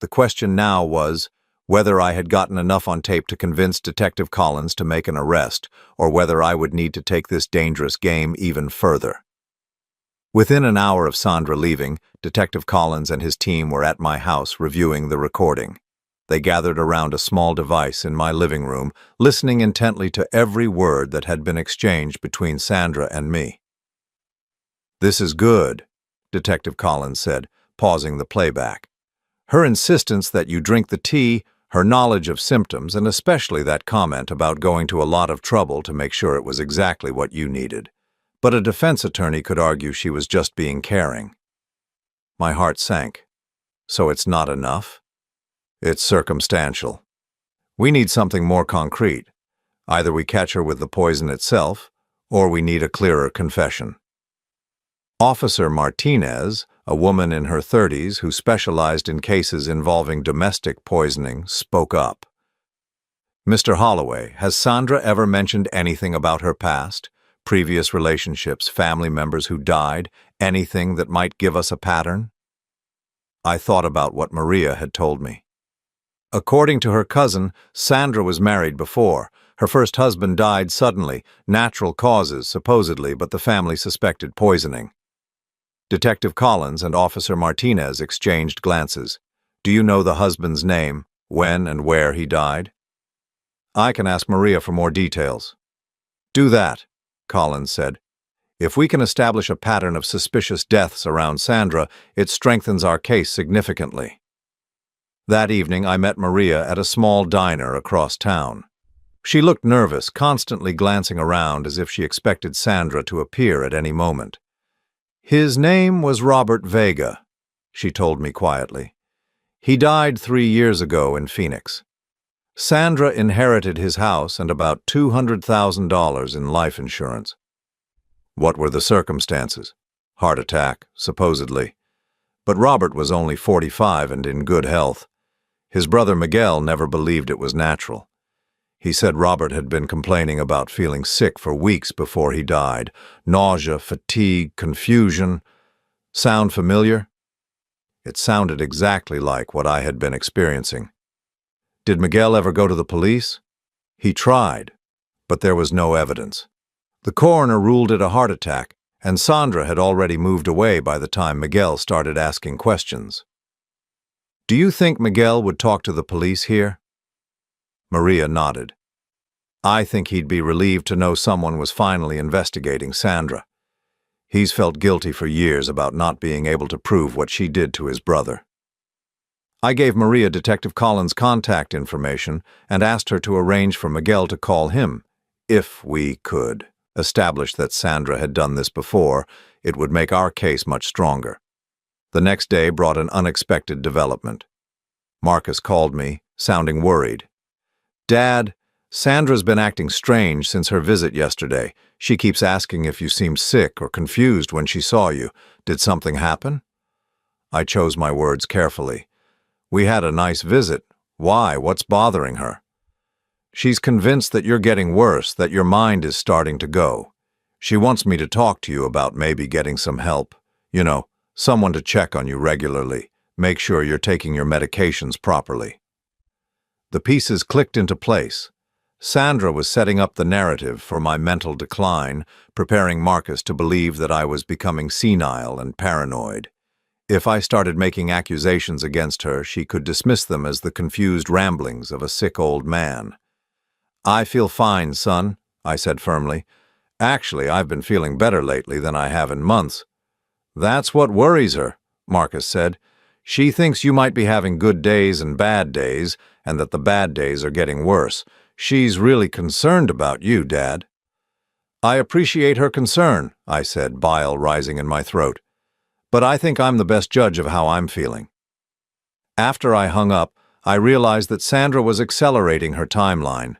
The question now was whether I had gotten enough on tape to convince Detective Collins to make an arrest, or whether I would need to take this dangerous game even further. Within an hour of Sandra leaving, Detective Collins and his team were at my house reviewing the recording. They gathered around a small device in my living room, listening intently to every word that had been exchanged between Sandra and me. "This is good," Detective Collins said, pausing the playback. "Her insistence that you drink the tea, her knowledge of symptoms, and especially that comment about going to a lot of trouble to make sure it was exactly what you needed. But a defense attorney could argue she was just being caring." My heart sank. "So it's not enough?" "It's circumstantial. We need something more concrete. Either we catch her with the poison itself, or we need a clearer confession." Officer Martinez, a woman in her 30s who specialized in cases involving domestic poisoning, spoke up. "Mr. Holloway, has Sandra ever mentioned anything about her past? Previous relationships, family members who died, anything that might give us a pattern?" I thought about what Maria had told me. According to her cousin, Sandra was married before. Her first husband died suddenly, natural causes supposedly, but the family suspected poisoning. Detective Collins and Officer Martinez exchanged glances. "Do you know the husband's name, when and where he died?" "I can ask Maria for more details." "Do that," Collins said. "If we can establish a pattern of suspicious deaths around Sandra, it strengthens our case significantly." That evening, I met Maria at a small diner across town. She looked nervous, constantly glancing around as if she expected Sandra to appear at any moment. "His name was Robert Vega," she told me quietly. "He died 3 years ago in Phoenix. Sandra inherited his house and about $200,000 in life insurance." "What were the circumstances?" "Heart attack, supposedly. But Robert was only 45 and in good health. His brother Miguel never believed it was natural. He said Robert had been complaining about feeling sick for weeks before he died. Nausea, fatigue, confusion. Sound familiar?" It sounded exactly like what I had been experiencing. "Did Miguel ever go to the police?" "He tried, but there was no evidence. The coroner ruled it a heart attack, and Sandra had already moved away by the time Miguel started asking questions." "Do you think Miguel would talk to the police here?" Maria nodded. "I think he'd be relieved to know someone was finally investigating Sandra. He's felt guilty for years about not being able to prove what she did to his brother." I gave Maria Detective Collins' contact information and asked her to arrange for Miguel to call him. If we could establish that Sandra had done this before, it would make our case much stronger. The next day brought an unexpected development. Marcus called me, sounding worried. "Dad, Sandra's been acting strange since her visit yesterday. She keeps asking if you seemed sick or confused when she saw you. Did something happen? I chose my words carefully. We had a nice visit. Why? What's bothering her? She's convinced that you're getting worse, that your mind is starting to go. She wants me to talk to you about maybe getting some help. You know, someone to check on you regularly. Make sure you're taking your medications properly. The pieces clicked into place. Sandra was setting up the narrative for my mental decline, preparing Marcus to believe that I was becoming senile and paranoid. If I started making accusations against her, she could dismiss them as the confused ramblings of a sick old man. I feel fine, son, I said firmly. Actually, I've been feeling better lately than I have in months. That's what worries her, Marcus said. She thinks you might be having good days and bad days, and that the bad days are getting worse. She's really concerned about you, Dad. I appreciate her concern, I said, bile rising in my throat. But I think I'm the best judge of how I'm feeling. After I hung up, I realized that Sandra was accelerating her timeline.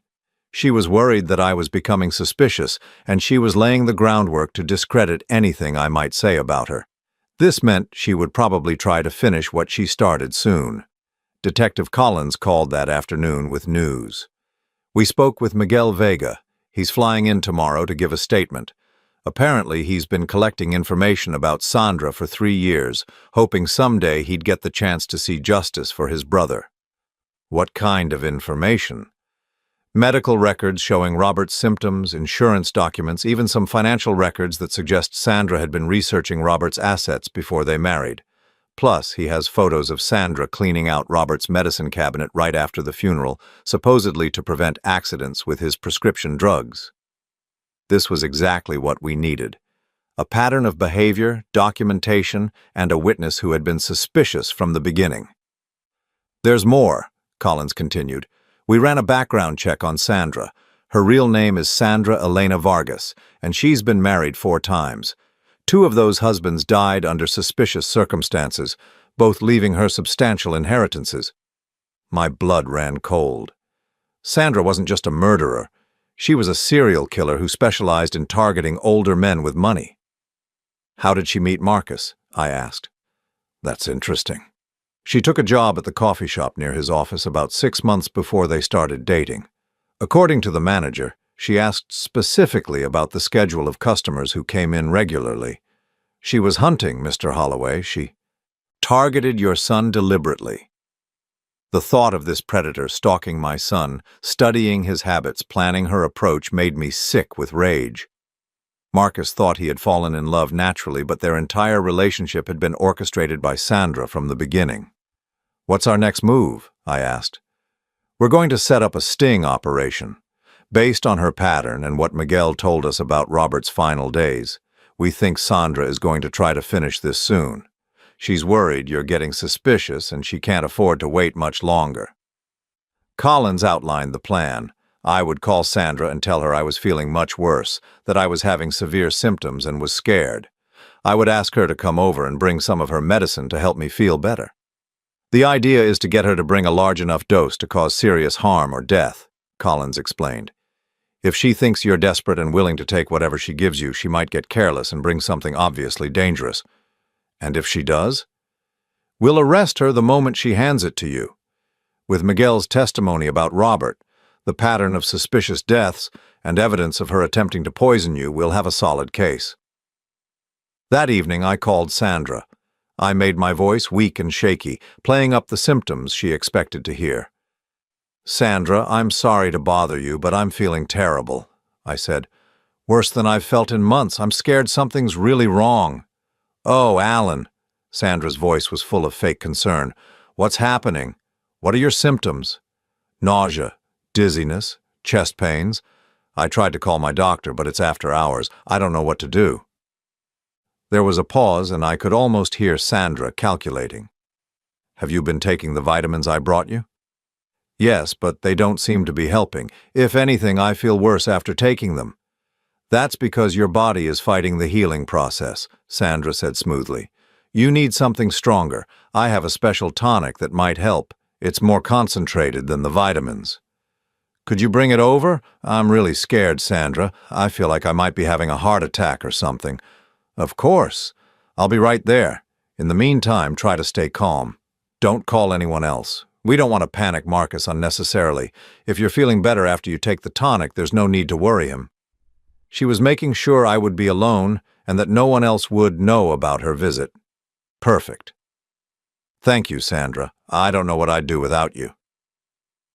She was worried that I was becoming suspicious, and she was laying the groundwork to discredit anything I might say about her. This meant she would probably try to finish what she started soon. Detective Collins called that afternoon with news. We spoke with Miguel Vega. He's flying in tomorrow to give a statement. Apparently, he's been collecting information about Sandra for 3 years, hoping someday he'd get the chance to see justice for his brother. What kind of information? Medical records showing Robert's symptoms, insurance documents, even some financial records that suggest Sandra had been researching Robert's assets before they married. Plus, he has photos of Sandra cleaning out Robert's medicine cabinet right after the funeral, supposedly to prevent accidents with his prescription drugs. This was exactly what we needed. A pattern of behavior, documentation, and a witness who had been suspicious from the beginning. There's more, Collins continued. We ran a background check on Sandra. Her real name is Sandra Elena Vargas, and she's been married 4 times. 2 of those husbands died under suspicious circumstances, both leaving her substantial inheritances. My blood ran cold. Sandra wasn't just a murderer. She was a serial killer who specialized in targeting older men with money. How did she meet Marcus? I asked. That's interesting. She took a job at the coffee shop near his office about 6 months before they started dating. According to the manager, she asked specifically about the schedule of customers who came in regularly. She was hunting, Mr. Holloway. She targeted your son deliberately. The thought of this predator stalking my son, studying his habits, planning her approach, made me sick with rage. Marcus thought he had fallen in love naturally, but their entire relationship had been orchestrated by Sandra from the beginning. What's our next move? I asked. We're going to set up a sting operation. Based on her pattern and what Miguel told us about Robert's final days, we think Sandra is going to try to finish this soon. She's worried you're getting suspicious and she can't afford to wait much longer. Collins outlined the plan. I would call Sandra and tell her I was feeling much worse, that I was having severe symptoms and was scared. I would ask her to come over and bring some of her medicine to help me feel better. The idea is to get her to bring a large enough dose to cause serious harm or death, Collins explained. If she thinks you're desperate and willing to take whatever she gives you, she might get careless and bring something obviously dangerous. And if she does? We'll arrest her the moment she hands it to you. With Miguel's testimony about Robert, the pattern of suspicious deaths, and evidence of her attempting to poison you, we'll have a solid case. That evening I called Sandra. I made my voice weak and shaky, playing up the symptoms she expected to hear. Sandra, I'm sorry to bother you, but I'm feeling terrible, I said. Worse than I've felt in months. I'm scared something's really wrong. Oh, Alan. Sandra's voice was full of fake concern. What's happening? What are your symptoms? Nausea, dizziness, chest pains. I tried to call my doctor, but it's after hours. I don't know what to do. There was a pause, and I could almost hear Sandra calculating. Have you been taking the vitamins I brought you? Yes, but they don't seem to be helping. If anything, I feel worse after taking them. That's because your body is fighting the healing process, Sandra said smoothly. You need something stronger. I have a special tonic that might help. It's more concentrated than the vitamins. Could you bring it over? I'm really scared, Sandra. I feel like I might be having a heart attack or something. Of course. I'll be right there. In the meantime, try to stay calm. Don't call anyone else. We don't want to panic Marcus unnecessarily. If you're feeling better after you take the tonic, there's no need to worry him. She was making sure I would be alone and that no one else would know about her visit. Perfect. Thank you, Sandra. I don't know what I'd do without you.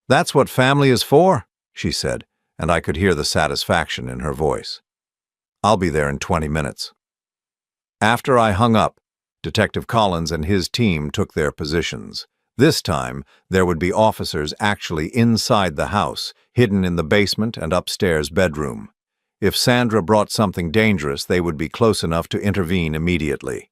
That's what family is for, she said, and I could hear the satisfaction in her voice. I'll be there in 20 minutes. After I hung up, Detective Collins and his team took their positions. This time, there would be officers actually inside the house, hidden in the basement and upstairs bedroom. If Sandra brought something dangerous, they would be close enough to intervene immediately.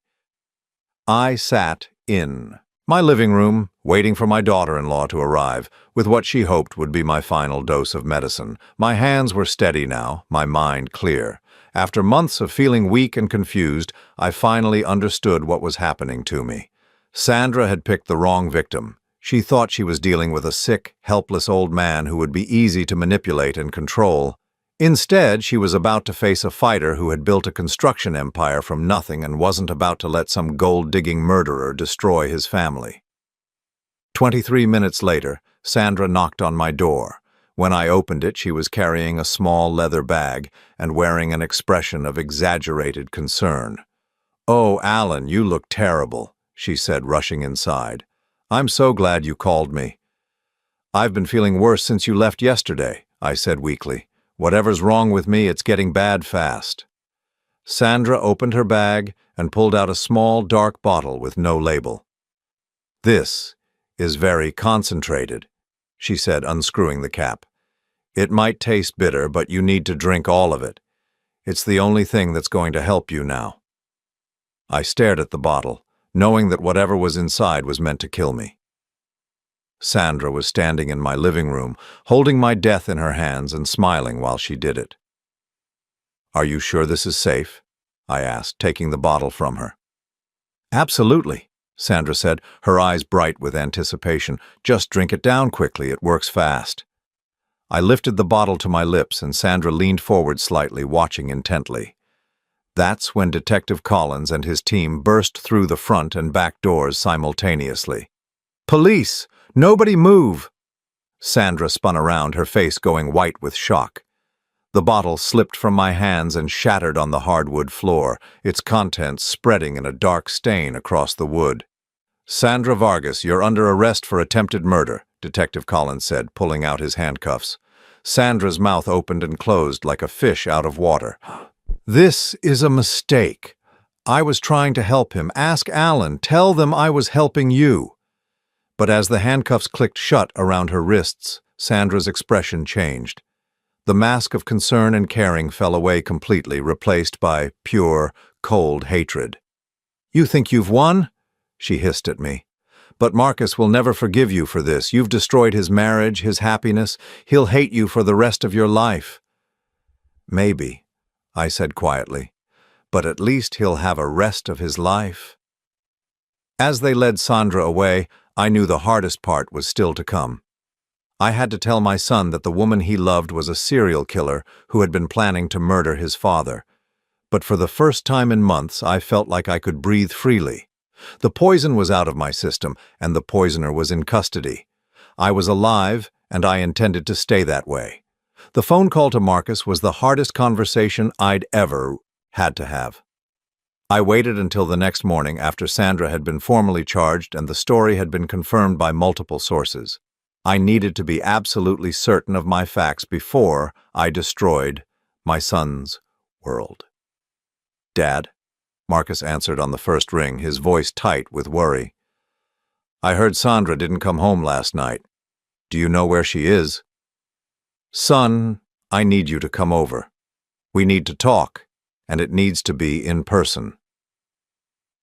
I sat in my living room, waiting for my daughter-in-law to arrive, with what she hoped would be my final dose of medicine. My hands were steady now, my mind clear. After months of feeling weak and confused, I finally understood what was happening to me. Sandra had picked the wrong victim. She thought she was dealing with a sick, helpless old man who would be easy to manipulate and control. Instead, she was about to face a fighter who had built a construction empire from nothing and wasn't about to let some gold-digging murderer destroy his family. 23 minutes later, Sandra knocked on my door. When I opened it, she was carrying a small leather bag and wearing an expression of exaggerated concern. "Oh, Alan, you look terrible," she said, rushing inside. "I'm so glad you called me." "I've been feeling worse since you left yesterday," I said weakly. "Whatever's wrong with me, it's getting bad fast." Sandra opened her bag and pulled out a small, dark bottle with no label. "This is very concentrated," she said, unscrewing the cap. "It might taste bitter, but you need to drink all of it. It's the only thing that's going to help you now." I stared at the bottle, knowing that whatever was inside was meant to kill me. Sandra was standing in my living room, holding my death in her hands and smiling while she did it. "Are you sure this is safe?" I asked, taking the bottle from her. "Absolutely," Sandra said, her eyes bright with anticipation. "Just drink it down quickly, it works fast." I lifted the bottle to my lips and Sandra leaned forward slightly, watching intently. That's when Detective Collins and his team burst through the front and back doors simultaneously. "Police! Nobody move!" Sandra spun around, her face going white with shock. The bottle slipped from my hands and shattered on the hardwood floor, its contents spreading in a dark stain across the wood. "Sandra Vargas, you're under arrest for attempted murder," Detective Collins said, pulling out his handcuffs. Sandra's mouth opened and closed like a fish out of water. "This is a mistake. I was trying to help him. Ask Alan. Tell them I was helping you." But as the handcuffs clicked shut around her wrists, Sandra's expression changed. The mask of concern and caring fell away completely, replaced by pure, cold hatred. "You think you've won?" she hissed at me. "But Marcus will never forgive you for this. You've destroyed his marriage, his happiness. He'll hate you for the rest of your life." "Maybe," I said quietly, "but at least he'll have a rest of his life." As they led Sandra away, I knew the hardest part was still to come. I had to tell my son that the woman he loved was a serial killer who had been planning to murder his father. But for the first time in months, I felt like I could breathe freely. The poison was out of my system, and the poisoner was in custody. I was alive, and I intended to stay that way. The phone call to Marcus was the hardest conversation I'd ever had to have. I waited until the next morning after Sandra had been formally charged and the story had been confirmed by multiple sources. I needed to be absolutely certain of my facts before I destroyed my son's world. "Dad," Marcus answered on the first ring, his voice tight with worry. "I heard Sandra didn't come home last night. Do you know where she is?" "Son, I need you to come over. We need to talk, and it needs to be in person."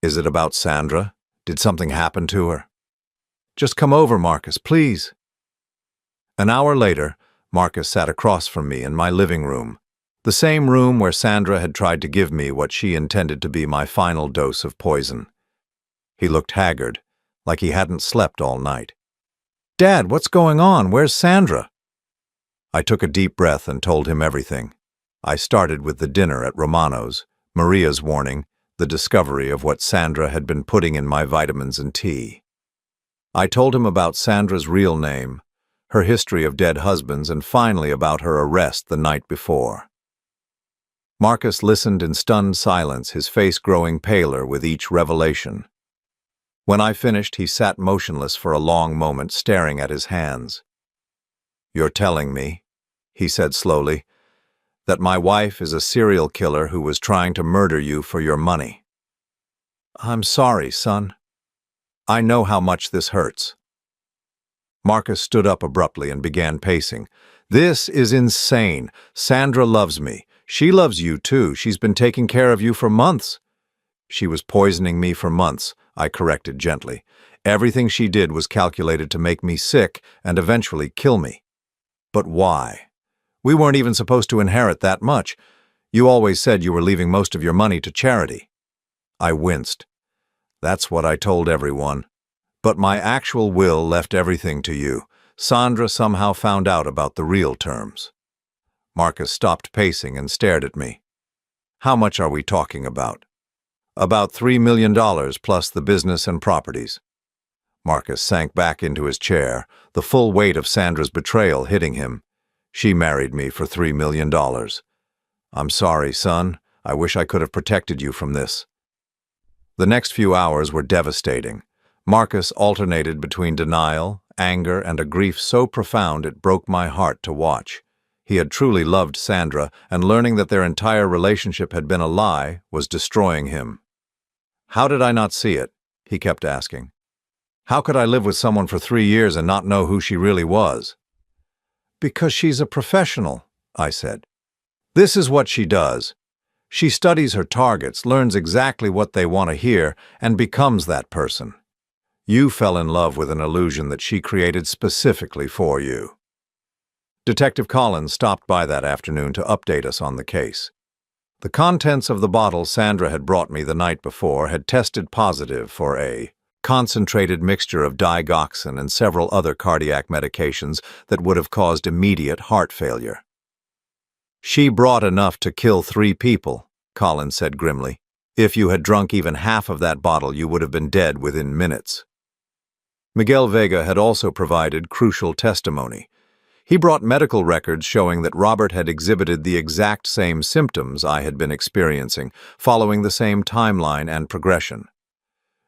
"Is it about Sandra? Did something happen to her?" "Just come over, Marcus, please." An hour later, Marcus sat across from me in my living room, the same room where Sandra had tried to give me what she intended to be my final dose of poison. He looked haggard, like he hadn't slept all night. "Dad, what's going on? Where's Sandra?" I took a deep breath and told him everything. I started with the dinner at Romano's, Maria's warning, the discovery of what Sandra had been putting in my vitamins and tea. I told him about Sandra's real name, her history of dead husbands, and finally about her arrest the night before. Marcus listened in stunned silence, his face growing paler with each revelation. When I finished, he sat motionless for a long moment, staring at his hands. "You're telling me," he said slowly, "that my wife is a serial killer who was trying to murder you for your money." "I'm sorry, son. I know how much this hurts." Marcus stood up abruptly and began pacing. "This is insane. Sandra loves me. She loves you too. She's been taking care of you for months." "She was poisoning me for months," I corrected gently. "Everything she did was calculated to make me sick and eventually kill me." "But why? We weren't even supposed to inherit that much. You always said you were leaving most of your money to charity." I winced. "That's what I told everyone. But my actual will left everything to you. Sandra somehow found out about the real terms." Marcus stopped pacing and stared at me. "How much are we talking about?" "About $3 million plus the business and properties." Marcus sank back into his chair, the full weight of Sandra's betrayal hitting him. "She married me for $3 million. I'm sorry, son. I wish I could have protected you from this." The next few hours were devastating. Marcus alternated between denial, anger, and a grief so profound it broke my heart to watch. He had truly loved Sandra, and learning that their entire relationship had been a lie was destroying him. "How did I not see it?" he kept asking. "How could I live with someone for 3 years and not know who she really was?" "Because she's a professional," I said. "This is what she does. She studies her targets, learns exactly what they want to hear, and becomes that person. You fell in love with an illusion that she created specifically for you." Detective Collins stopped by that afternoon to update us on the case. The contents of the bottle Sandra had brought me the night before had tested positive for a concentrated mixture of digoxin and several other cardiac medications that would have caused immediate heart failure. "She brought enough to kill 3 people, Collins said grimly. "If you had drunk even half of that bottle, you would have been dead within minutes." Miguel Vega had also provided crucial testimony. He brought medical records showing that Robert had exhibited the exact same symptoms I had been experiencing, following the same timeline and progression.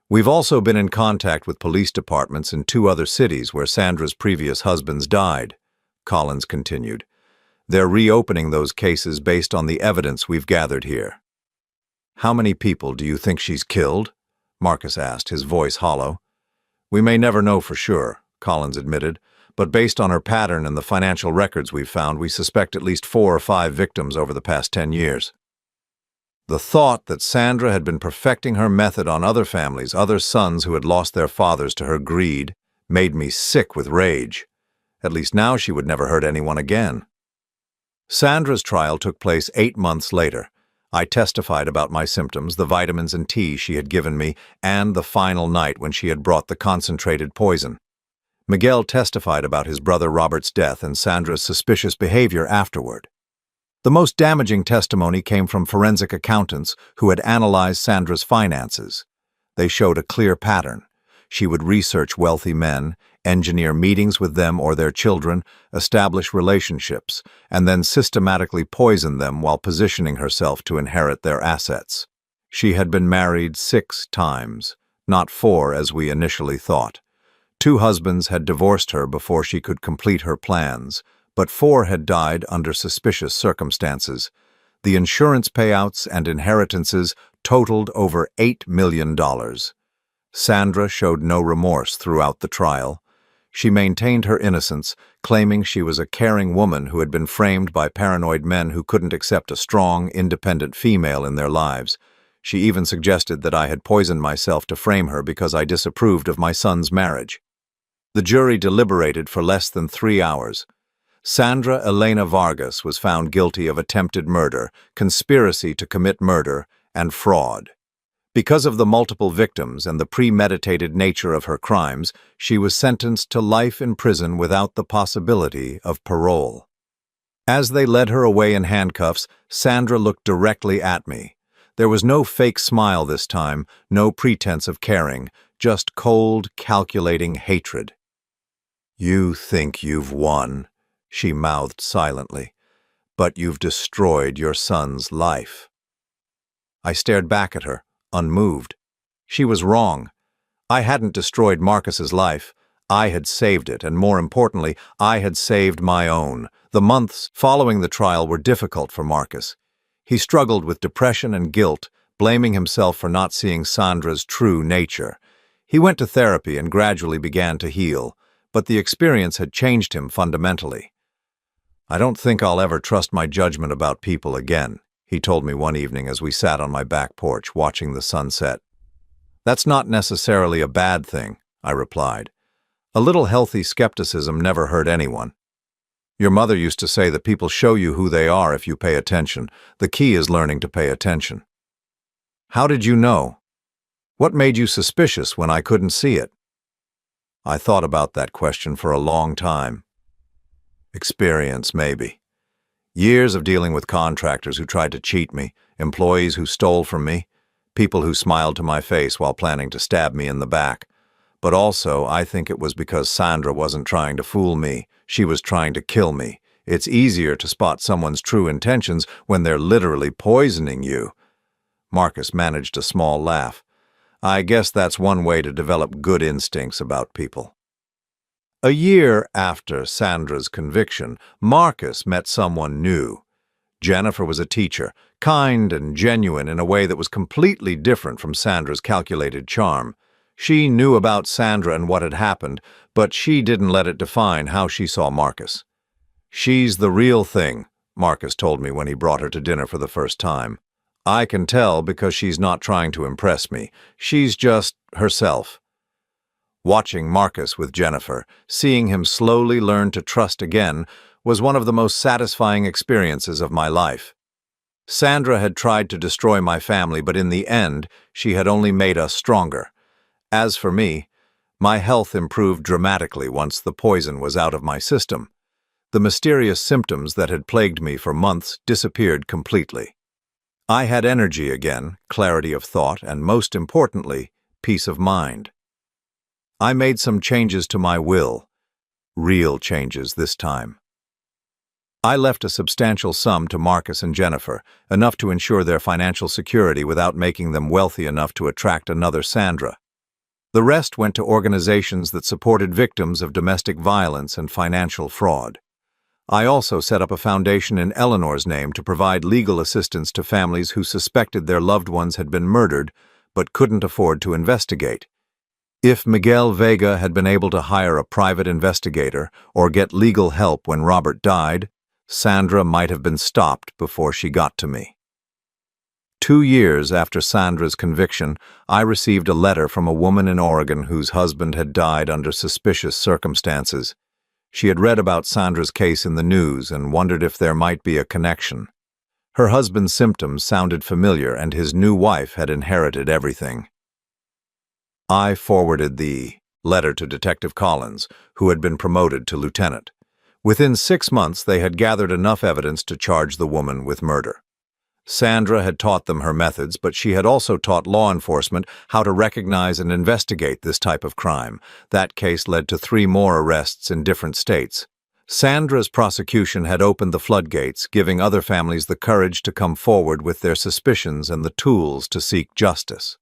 "We've also been in contact with police departments in 2 other cities where Sandra's previous husbands died," Collins continued. "They're reopening those cases based on the evidence we've gathered here." "How many people do you think she's killed?" Marcus asked, his voice hollow. "We may never know for sure," Collins admitted, "but based on her pattern and the financial records we've found, we suspect at least 4 or 5 victims over the past 10 years. The thought that Sandra had been perfecting her method on other families, other sons who had lost their fathers to her greed, made me sick with rage. At least now she would never hurt anyone again. Sandra's trial took place 8 months later. I testified about my symptoms, the vitamins and tea she had given me, and the final night when she had brought the concentrated poison. Miguel testified about his brother Robert's death and Sandra's suspicious behavior afterward. The most damaging testimony came from forensic accountants who had analyzed Sandra's finances. They showed a clear pattern. She would research wealthy men, engineer meetings with them or their children, establish relationships, and then systematically poison them while positioning herself to inherit their assets. She had been married 6 times, not 4 as we initially thought. 2 husbands had divorced her before she could complete her plans, but 4 had died under suspicious circumstances. The insurance payouts and inheritances totaled over $8 million. Sandra showed no remorse throughout the trial. She maintained her innocence, claiming she was a caring woman who had been framed by paranoid men who couldn't accept a strong, independent female in their lives. She even suggested that I had poisoned myself to frame her because I disapproved of my son's marriage. The jury deliberated for less than 3 hours. Sandra Elena Vargas was found guilty of attempted murder, conspiracy to commit murder, and fraud. Because of the multiple victims and the premeditated nature of her crimes, she was sentenced to life in prison without the possibility of parole. As they led her away in handcuffs, Sandra looked directly at me. There was no fake smile this time, no pretense of caring, just cold, calculating hatred. "You think you've won," she mouthed silently, "but you've destroyed your son's life." I stared back at her, unmoved. She was wrong. I hadn't destroyed Marcus's life. I had saved it, and more importantly, I had saved my own. The months following the trial were difficult for Marcus. He struggled with depression and guilt, blaming himself for not seeing Sandra's true nature. He went to therapy and gradually began to heal, but the experience had changed him fundamentally. "I don't think I'll ever trust my judgment about people again," he told me one evening as we sat on my back porch watching the sunset. "That's not necessarily a bad thing," I replied. "A little healthy skepticism never hurt anyone. Your mother used to say that people show you who they are if you pay attention. The key is learning to pay attention." "How did you know? What made you suspicious when I couldn't see it?" I thought about that question for a long time. Experience, maybe. Years of dealing with contractors who tried to cheat me, employees who stole from me, people who smiled to my face while planning to stab me in the back. But also, I think it was because Sandra wasn't trying to fool me. She was trying to kill me. It's easier to spot someone's true intentions when they're literally poisoning you. Marcus managed a small laugh. "I guess that's one way to develop good instincts about people." A year after Sandra's conviction, Marcus met someone new. Jennifer was a teacher, kind and genuine in a way that was completely different from Sandra's calculated charm. She knew about Sandra and what had happened, but she didn't let it define how she saw Marcus. "She's the real thing," Marcus told me when he brought her to dinner for the first time. "I can tell because she's not trying to impress me. She's just herself." Watching Marcus with Jennifer, seeing him slowly learn to trust again, was one of the most satisfying experiences of my life. Sandra had tried to destroy my family, but in the end, she had only made us stronger. As for me, my health improved dramatically once the poison was out of my system. The mysterious symptoms that had plagued me for months disappeared completely. I had energy again, clarity of thought, and most importantly, peace of mind. I made some changes to my will, real changes this time. I left a substantial sum to Marcus and Jennifer, enough to ensure their financial security without making them wealthy enough to attract another Sandra. The rest went to organizations that supported victims of domestic violence and financial fraud. I also set up a foundation in Eleanor's name to provide legal assistance to families who suspected their loved ones had been murdered but couldn't afford to investigate. If Miguel Vega had been able to hire a private investigator or get legal help when Robert died, Sandra might have been stopped before she got to me. 2 years after Sandra's conviction, I received a letter from a woman in Oregon whose husband had died under suspicious circumstances. She had read about Sandra's case in the news and wondered if there might be a connection. Her husband's symptoms sounded familiar, and his new wife had inherited everything. I forwarded the letter to Detective Collins, who had been promoted to lieutenant. Within 6 months, they had gathered enough evidence to charge the woman with murder. Sandra had taught them her methods, but she had also taught law enforcement how to recognize and investigate this type of crime. That case led to 3 more arrests in different states. Sandra's prosecution had opened the floodgates, giving other families the courage to come forward with their suspicions and the tools to seek justice.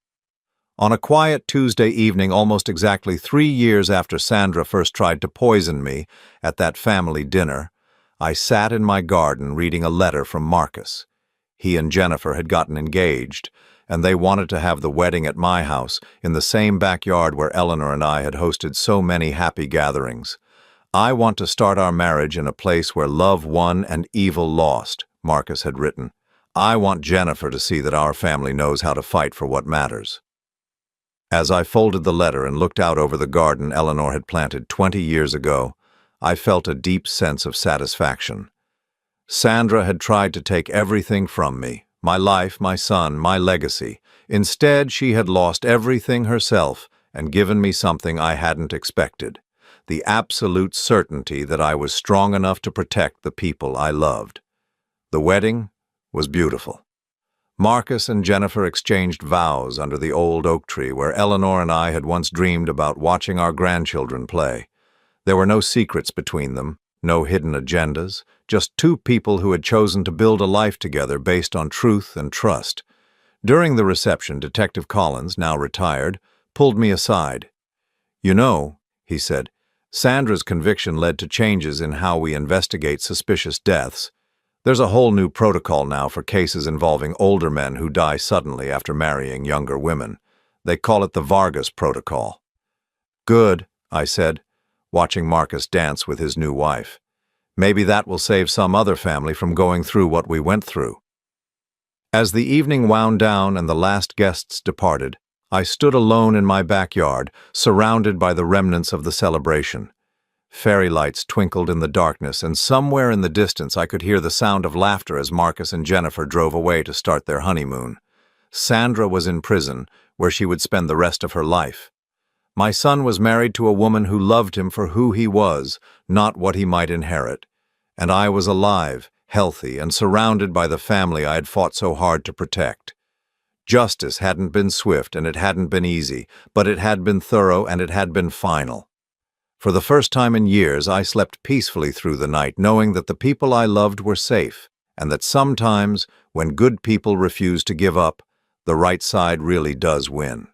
On a quiet Tuesday evening, almost exactly 3 years after Sandra first tried to poison me at that family dinner, I sat in my garden reading a letter from Marcus. He and Jennifer had gotten engaged, and they wanted to have the wedding at my house, in the same backyard where Eleanor and I had hosted so many happy gatherings. "I want to start our marriage in a place where love won and evil lost," Marcus had written. "I want Jennifer to see that our family knows how to fight for what matters." As I folded the letter and looked out over the garden Eleanor had planted 20 years ago, I felt a deep sense of satisfaction. Sandra had tried to take everything from me, my life, my son, my legacy. Instead, she had lost everything herself and given me something I hadn't expected. the absolute certainty that I was strong enough to protect the people I loved. The wedding was beautiful. Marcus and Jennifer exchanged vows under the old oak tree where Eleanor and I had once dreamed about watching our grandchildren play. There were no secrets between them, no hidden agendas, just two people who had chosen to build a life together based on truth and trust. During the reception, Detective Collins, now retired, pulled me aside. "You know," he said, "Sandra's conviction led to changes in how we investigate suspicious deaths. There's a whole new protocol now for cases involving older men who die suddenly after marrying younger women. They call it the Vargas Protocol." "Good," I said, watching Marcus dance with his new wife. "Maybe that will save some other family from going through what we went through." As the evening wound down and the last guests departed, I stood alone in my backyard, surrounded by the remnants of the celebration. Fairy lights twinkled in the darkness, and somewhere in the distance I could hear the sound of laughter as Marcus and Jennifer drove away to start their honeymoon. Sandra was in prison, where she would spend the rest of her life. My son was married to a woman who loved him for who he was, not what he might inherit. And I was alive, healthy, and surrounded by the family I had fought so hard to protect. Justice hadn't been swift and it hadn't been easy, but it had been thorough and it had been final. For the first time in years, I slept peacefully through the night, knowing that the people I loved were safe, and that sometimes, when good people refuse to give up, the right side really does win.